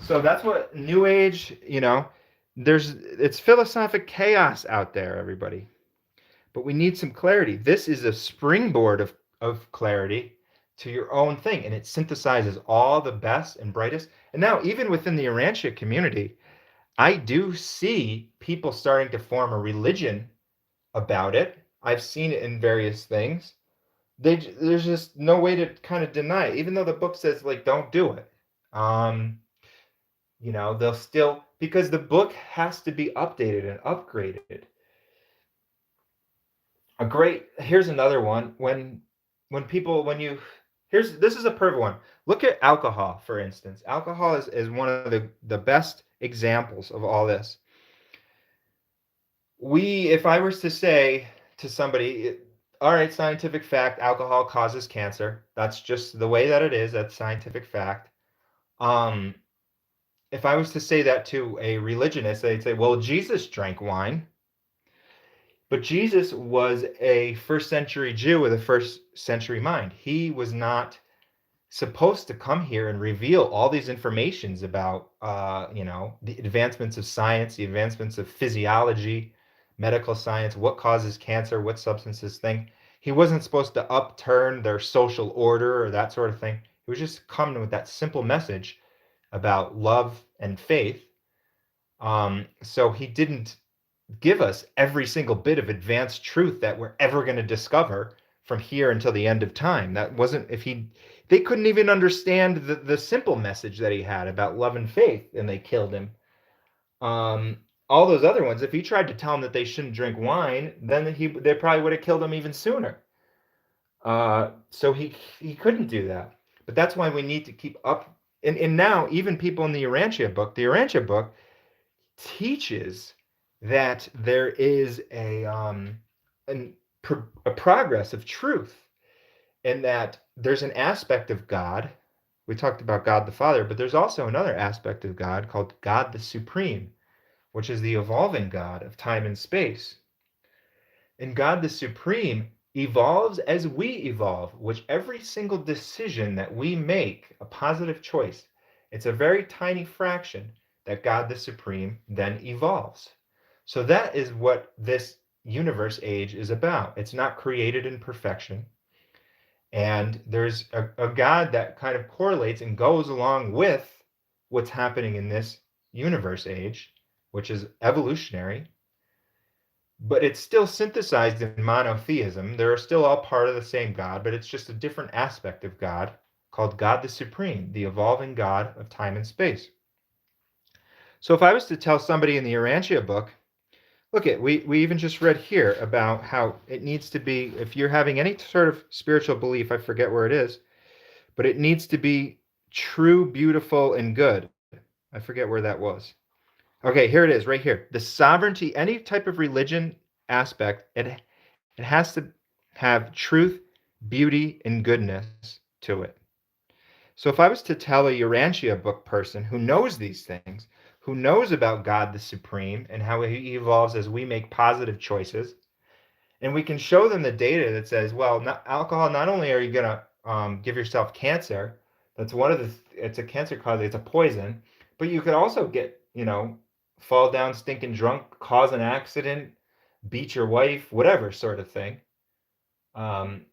So that's what New Age, it's philosophic chaos out there, everybody. But we need some clarity. This is a springboard of clarity to your own thing, and it synthesizes all the best and brightest. And now, even within the Urantia community, I do see people starting to form a religion about it. I've seen it in various things. There's just no way to kind of deny it, even though the book says like don't do it. Um, they'll still, because the book has to be updated and upgraded. Here's another one. When this is a perfect one. Look at alcohol, for instance. Alcohol is one of the best examples of all this. If I was to say to somebody, all right, scientific fact, alcohol causes cancer. That's just the way that it is. That's scientific fact. Um, if I was to say that to a religionist, they'd say, well, Jesus drank wine. But Jesus was a first century Jew with a first century mind. He was not supposed to come here and reveal all these informations about, the advancements of science, the advancements of physiology, medical science, what causes cancer, what substances thing. He wasn't supposed to upturn their social order or that sort of thing. He was just coming with that simple message about love and faith. So he didn't give us every single bit of advanced truth that we're ever going to discover from here until the end of time. That wasn't, if he, they couldn't even understand the simple message that he had about love and faith, and they killed him. Um, all those other ones, if he tried to tell them that they shouldn't drink wine, then they probably would have killed him even sooner. So he couldn't do that. But that's why we need to keep up. And now, even people in the Urantia book teaches that there is a progress of truth, and that there's an aspect of God. We talked about God the Father, but there's also another aspect of God called God the Supreme, which is the evolving God of time and space. And God the Supreme evolves as we evolve, which every single decision that we make, a positive choice, it's a very tiny fraction that God the Supreme then evolves. So that is what this universe age is about. It's not created in perfection. And there's a God that kind of correlates and goes along with what's happening in this universe age, which is evolutionary, but it's still synthesized in monotheism. They're still all part of the same God, but it's just a different aspect of God called God the Supreme, the evolving God of time and space. So if I was to tell somebody in the Urantia book, look at, we even just read here about how it needs to be, if you're having any sort of spiritual belief, I forget where it is, but it needs to be true, beautiful, and good. I forget where that was. Okay, here it is, right here. The sovereignty, any type of religion aspect, it has to have truth, beauty, and goodness to it. So if I was to tell a Urantia book person who knows these things, who knows about God the Supreme and how he evolves as we make positive choices, and we can show them the data that says, well, alcohol, not only are you going to give yourself cancer, that's one of it's a cancer cause, it's a poison, but you could also get, fall down stinking drunk, cause an accident, beat your wife, whatever sort of thing. Um,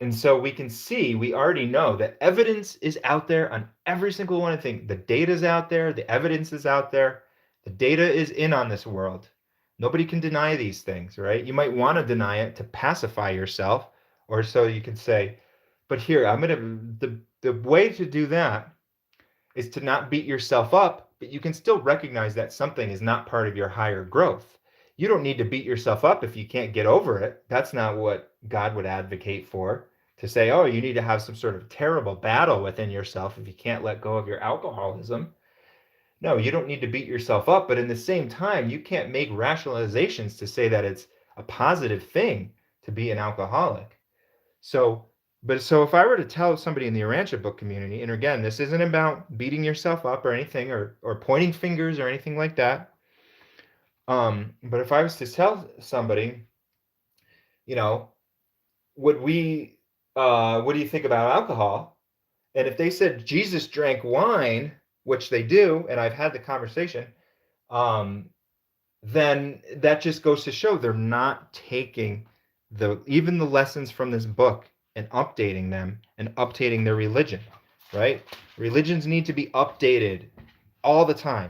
And so we can see, we already know that evidence is out there on every single one of things. The data is out there, the evidence is out there, the data is in on this world. Nobody can deny these things, right? You might want to deny it to pacify yourself, or so you can say, but here, the way to do that is to not beat yourself up, but you can still recognize that something is not part of your higher growth. You don't need to beat yourself up if you can't get over it. That's not what God would advocate for. To say, oh, you need to have some sort of terrible battle within yourself if you can't let go of your alcoholism. No, you don't need to beat yourself up, but in the same time, you can't make rationalizations to say that it's a positive thing to be an alcoholic. So, so if I were to tell somebody in the Urantia book community, and again, this isn't about beating yourself up or anything, or pointing fingers or anything like that. But if I was to tell somebody, you know, would we, what do you think about alcohol? And if they said Jesus drank wine, which they do, and I've had the conversation, um, then that just goes to show they're not taking even the lessons from this book and updating them and updating their religion, right? Religions need to be updated all the time.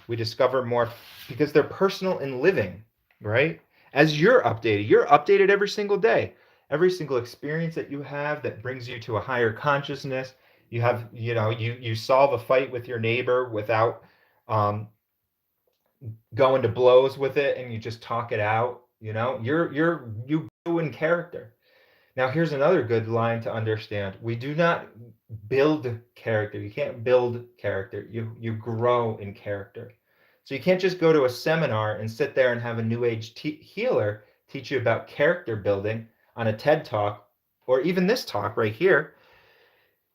We discover more because they're personal and living, right? As you're updated every single day. Every single experience that you have that brings you to a higher consciousness. You have, you solve a fight with your neighbor without um, going to blows with it, and you just talk it out. You grow in character. Now here's another good line to understand. We do not build character. You can't build character. You grow in character. So you can't just go to a seminar and sit there and have a new age healer teach you about character building on a TED talk, or even this talk right here.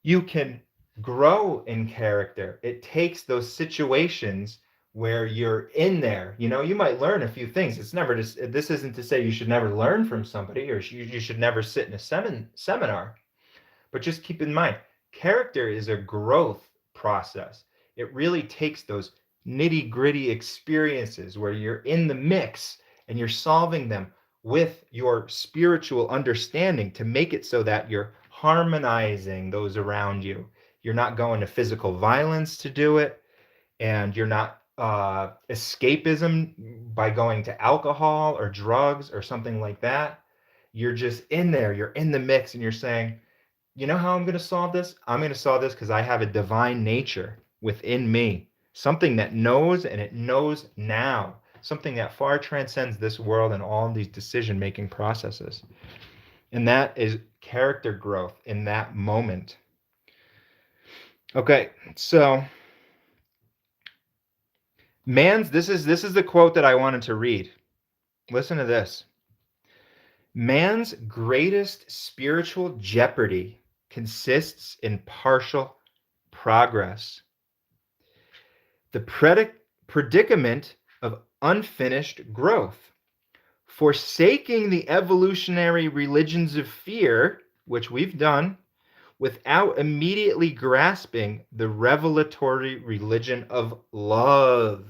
You can grow in character. It takes those situations where you're in there. You might learn a few things. It's never just, this isn't to say you should never learn from somebody, or you should never sit in a seminar. But just keep in mind, character is a growth process. It really takes those nitty gritty experiences where you're in the mix and you're solving them with your spiritual understanding to make it so that you're harmonizing those around you. You're not going to physical violence to do it, and you're not escapism by going to alcohol or drugs or something like that. You're just in there, you're in the mix, and you're saying, you know how I'm going to solve this? I'm going to solve this because I have a divine nature within me, something that knows, and it knows now, something that far transcends this world and all of these decision making processes. And that is character growth in that moment. Okay, so this is the quote that I wanted to read. Listen to this. Man's greatest spiritual jeopardy consists in partial progress. The predicament of unfinished growth. Forsaking the evolutionary religions of fear, which we've done, without immediately grasping the revelatory religion of love.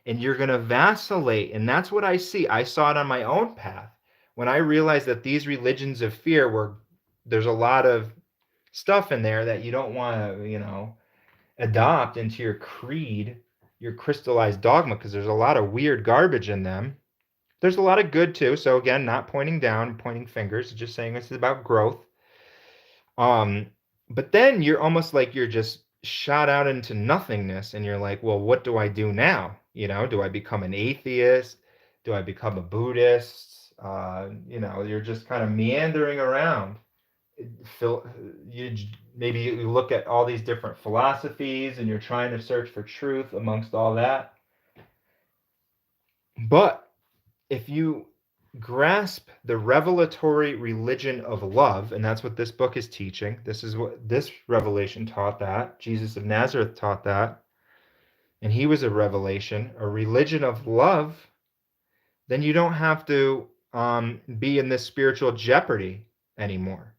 And you're going to vacillate. And that's what I see. I saw it on my own path. When I realized that these religions of fear there's a lot of stuff in there that you don't want to, adopt into your creed, your crystallized dogma, because there's a lot of weird garbage in them. There's a lot of good too. So again, not pointing down, pointing fingers, just saying this is about growth. But then you're almost like you're just shot out into nothingness, and you're like, well, what do I do now? Do I become an atheist? Do I become a Buddhist? You're just kind of meandering around. You maybe you look at all these different philosophies, and you're trying to search for truth amongst all that. But if you grasp the revelatory religion of love, and that's what this book is teaching, this is what this revelation taught, that Jesus of Nazareth taught that, and he was a revelation, a religion of love, then you don't have to be in this spiritual jeopardy anymore.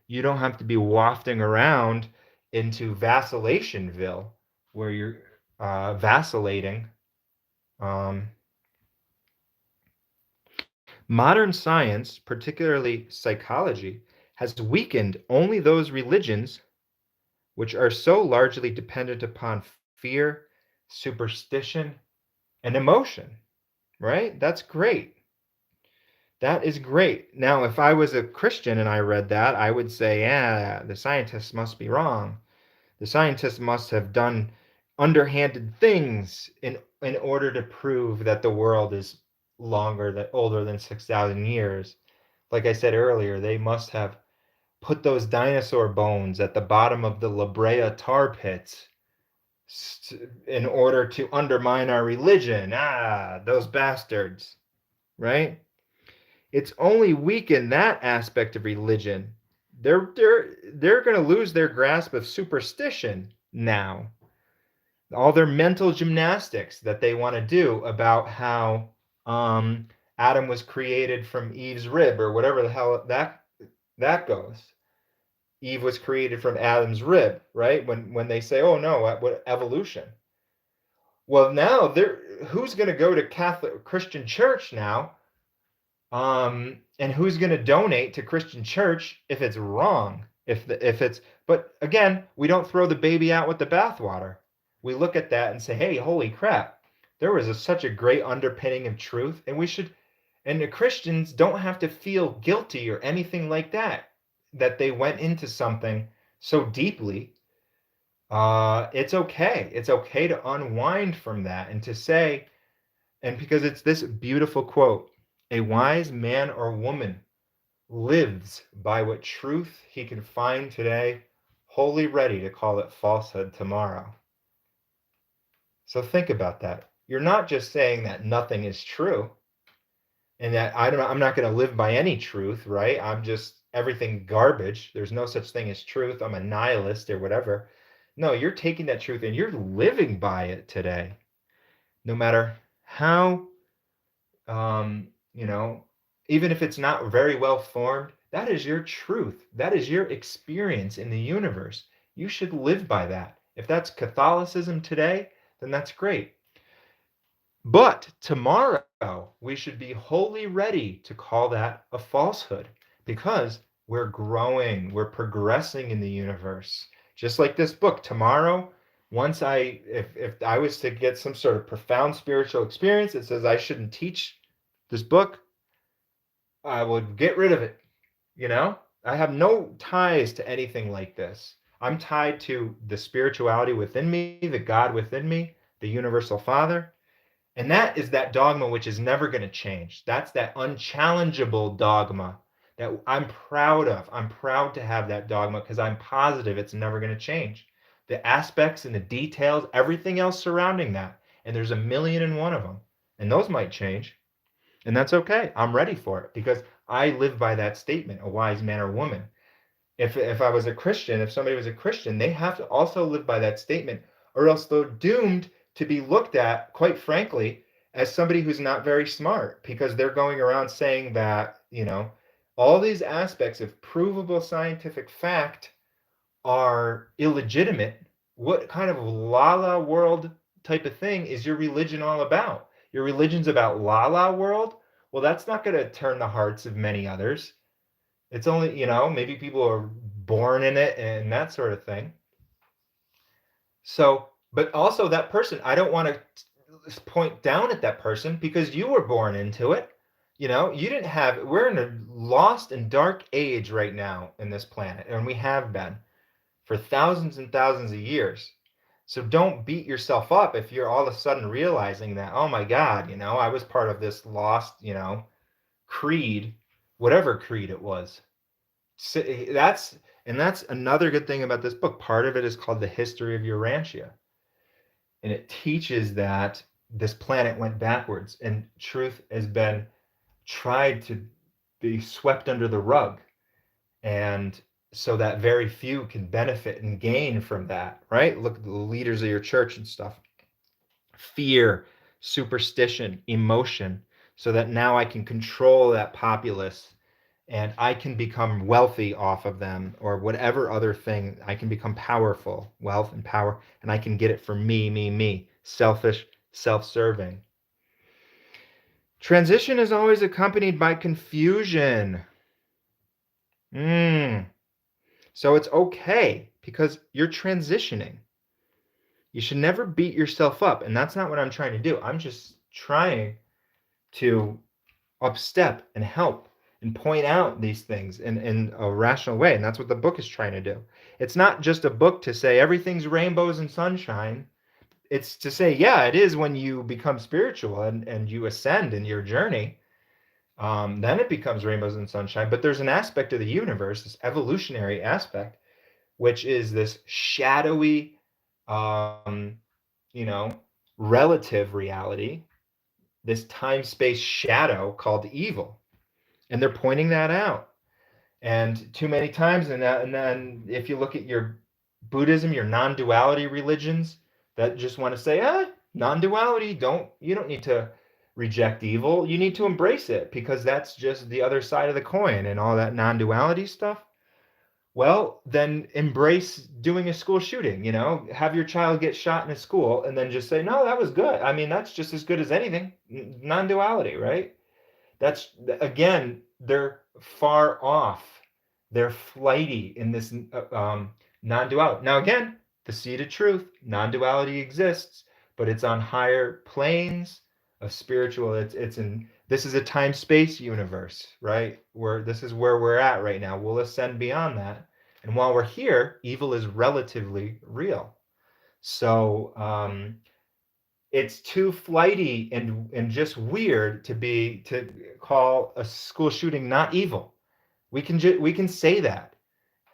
You don't have to be wafting around into vacillationville, where you're vacillating. Modern science, particularly psychology, has weakened only those religions which are so largely dependent upon fear, superstition, and emotion, right? That's great. That is great. Now, if I was a Christian and I read that, I would say, yeah, the scientists must be wrong. The scientists must have done underhanded things in order to prove that the world is older than 6,000 years. Like I said earlier, they must have put those dinosaur bones at the bottom of the La Brea tar pits in order to undermine our religion. Ah, those bastards, right? It's only weakened that aspect of religion. They're going to lose their grasp of superstition now. All their mental gymnastics that they want to do about how Adam was created from Eve's rib or whatever the hell that goes. Eve was created from Adam's rib, right? When they say, "Oh no, what evolution?" Well, now who's going to go to Catholic Christian church now? And who's going to donate to Christian church if it's wrong? If it's But again, we don't throw the baby out with the bathwater. We look at that and say, "Hey, holy crap! There was such a great underpinning of truth, and we should." And the Christians don't have to feel guilty or anything like that they went into something so deeply. It's okay. It's okay to unwind from that and to say, and because it's this beautiful quote, a wise man or woman lives by what truth he can find today, wholly ready to call it falsehood tomorrow. So think about that. You're not just saying that nothing is true and that I'm not going to live by any truth, right? I'm just everything garbage. There's no such thing as truth. I'm a nihilist or whatever. No, you're taking that truth and you're living by it today. No matter how um, you know, even if it's not very well formed, that is your truth. That is your experience in the universe. You should live by that. If that's Catholicism today, then that's great. But tomorrow, we should be wholly ready to call that a falsehood because we're growing, we're progressing in the universe. Just like this book, tomorrow, if I was to get some sort of profound spiritual experience, it says I shouldn't teach this book, I would get rid of it. You know, I have no ties to anything like this. I'm tied to the spirituality within me, the God within me, the universal Father. And that is that dogma which is never going to change. That's that unchallengeable dogma that I'm proud of. I'm proud to have that dogma because I'm positive it's never going to change. The aspects and the details, everything else surrounding that. And there's a million and one of them. And those might change. And that's okay. I'm ready for it because I live by that statement, a wise man or woman. If I was a Christian, if somebody was a Christian, they have to also live by that statement, or else they're doomed to be looked at, quite frankly, as somebody who's not very smart because they're going around saying that, all these aspects of provable scientific fact are illegitimate. What kind of la la world type of thing is your religion all about? Your religion's about la la world? Well, that's not going to turn the hearts of many others. It's only, maybe people are born in it and that sort of thing. So, but also that person, I don't want to point down at that person because you were born into it. You didn't have, we're in a lost and dark age right now in this planet, and we have been for thousands and thousands of years. So don't beat yourself up if you're all of a sudden realizing that, oh my God, I was part of this lost, creed, whatever creed it was. So that's another good thing about this book. Part of it is called The History of Urantia. And it teaches that this planet went backwards and truth has been tried to be swept under the rug. And so that very few can benefit and gain from that, right? Look at the leaders of your church and stuff. Fear, superstition, emotion, so that now I can control that populace and I can become wealthy off of them or whatever other thing. I can become powerful, wealth and power, and I can get it for me, selfish, self-serving. Transition is always accompanied by confusion. Mm. So it's okay because you're transitioning. You should never beat yourself up. And that's not what I'm trying to do. I'm just trying to upstep and help and point out these things in a rational way. And that's what the book is trying to do. It's not just a book to say everything's rainbows and sunshine. It's to say, yeah, it is when you become spiritual and you ascend in your journey. Then it becomes rainbows and sunshine. But there's an aspect of the universe, this evolutionary aspect, which is this shadowy, um, you know, relative reality, this time space shadow called evil. And they're pointing that out. And too many times, and then if you look at your Buddhism, your non-duality religions that just want to say, non-duality, you don't need to reject evil. You need to embrace it because that's just the other side of the coin and all that non-duality stuff. Well, then embrace doing a school shooting, have your child get shot in a school and then just say, no, that was good. I mean, that's just as good as anything. Non-duality, right? That's again, they're far off. They're flighty in this non-duality. Now, again, the seed of truth, non-duality exists, but it's on higher planes of spiritual. It's in this is a time-space universe, right? Where this is where we're at right now. We'll ascend beyond that, and while we're here, evil is relatively real. So it's too flighty and just weird to call a school shooting not evil. We can say that.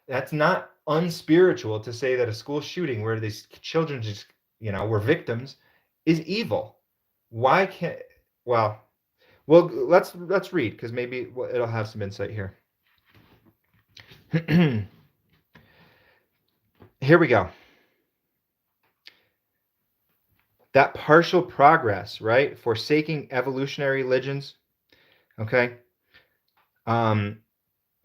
That's not unspiritual to say that a school shooting where these children just were victims is evil. Why can't well let's read because maybe it'll have some insight here. Here we go. That partial progress, right? Forsaking evolutionary religions. Okay. Um,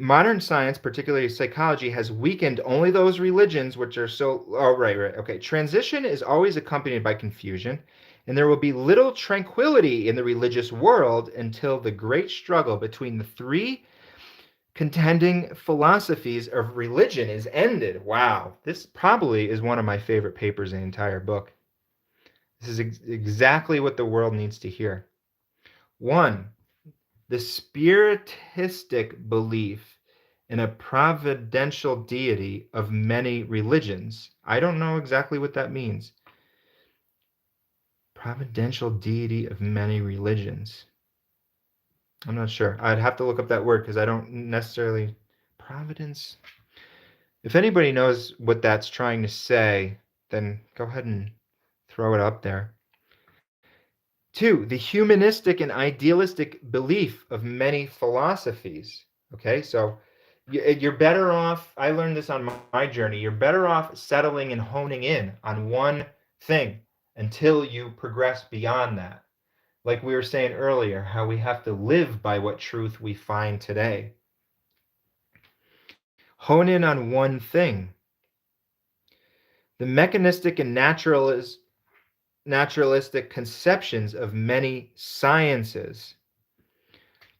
Modern science, particularly psychology, has weakened only those religions which are so. Oh, right, right. Okay. Transition is always accompanied by confusion, and there will be little tranquility in the religious world until the great struggle between the three contending philosophies of religion is ended. Wow. This probably is one of my favorite papers in the entire book. This is exactly what the world needs to hear. One, the spiritistic belief in a providential deity of many religions. I don't know exactly what that means. Providential deity of many religions. I'm not sure. I'd have to look up that word because I don't necessarily. Providence. If anybody knows what that's trying to say, then go ahead and throw it up there. Two, the humanistic and idealistic belief of many philosophies. Okay, so you're better off. I learned this on my journey. You're better off settling and honing in on one thing until you progress beyond that. Like we were saying earlier, how we have to live by what truth we find today. Hone in on one thing. The mechanistic and naturalistic conceptions of many sciences.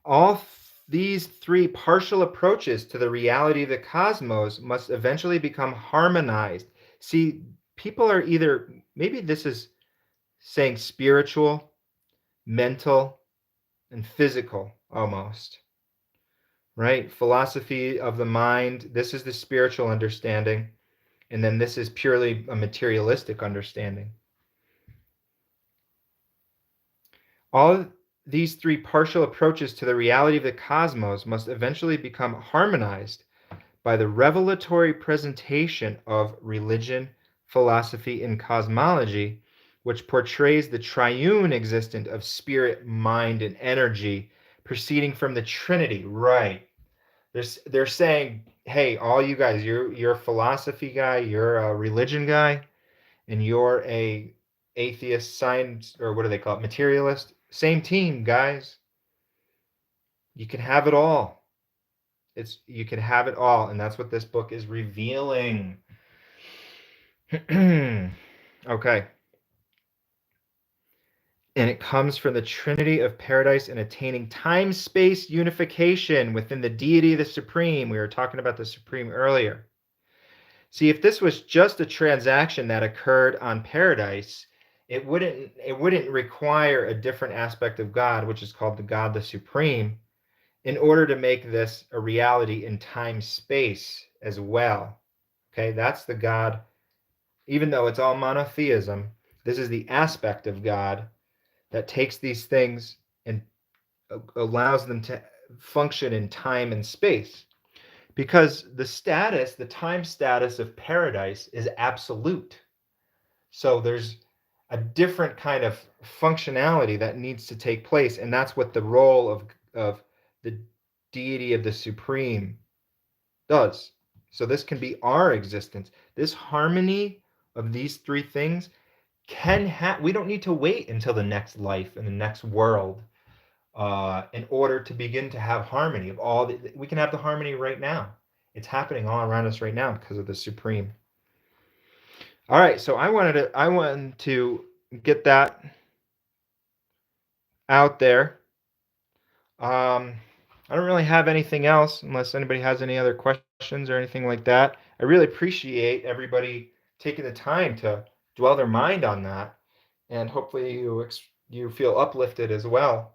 All these three partial approaches to the reality of the cosmos must eventually become harmonized. See, people are either, maybe this is saying spiritual, mental, and physical almost, right? Philosophy of the mind, this is the spiritual understanding, and then this is purely a materialistic understanding. All these three partial approaches to the reality of the cosmos must eventually become harmonized by the revelatory presentation of religion, philosophy, and cosmology, which portrays the triune existence of spirit, mind, and energy proceeding from the Trinity. Right. They're saying, hey, all you guys, you're a philosophy guy, you're a religion guy, and you're a atheist science, or what do they call it, materialist. Same team, guys. You can have it all. You can have it all, and that's what this book is revealing. Okay. And it comes from the Trinity of Paradise and attaining time-space unification within the deity of the Supreme. We were talking about the Supreme earlier. See, if this was just a transaction that occurred on Paradise, it wouldn't require a different aspect of God, which is called the God the Supreme, in order to make this a reality in time-space as well. Okay, that's the God. Even though it's all monotheism, this is the aspect of God that takes these things and allows them to function in time and space. Because the time status of paradise is absolute. So there's a different kind of functionality that needs to take place, and that's what the role of the deity of the Supreme does. So this can be our existence. This harmony of these three things we don't need to wait until the next life and the next world in order to begin to have harmony of we can have the harmony right now. It's happening all around us right now because of the Supreme. All right, so I wanted to get that out there. I don't really have anything else unless anybody has any other questions or anything like that. I really appreciate everybody taking the time to dwell their mind on that, and hopefully you feel uplifted as well.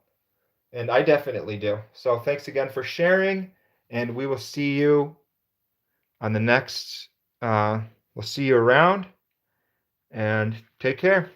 And I definitely do. So thanks again for sharing, and we will see you on the next. We'll see you around, and take care.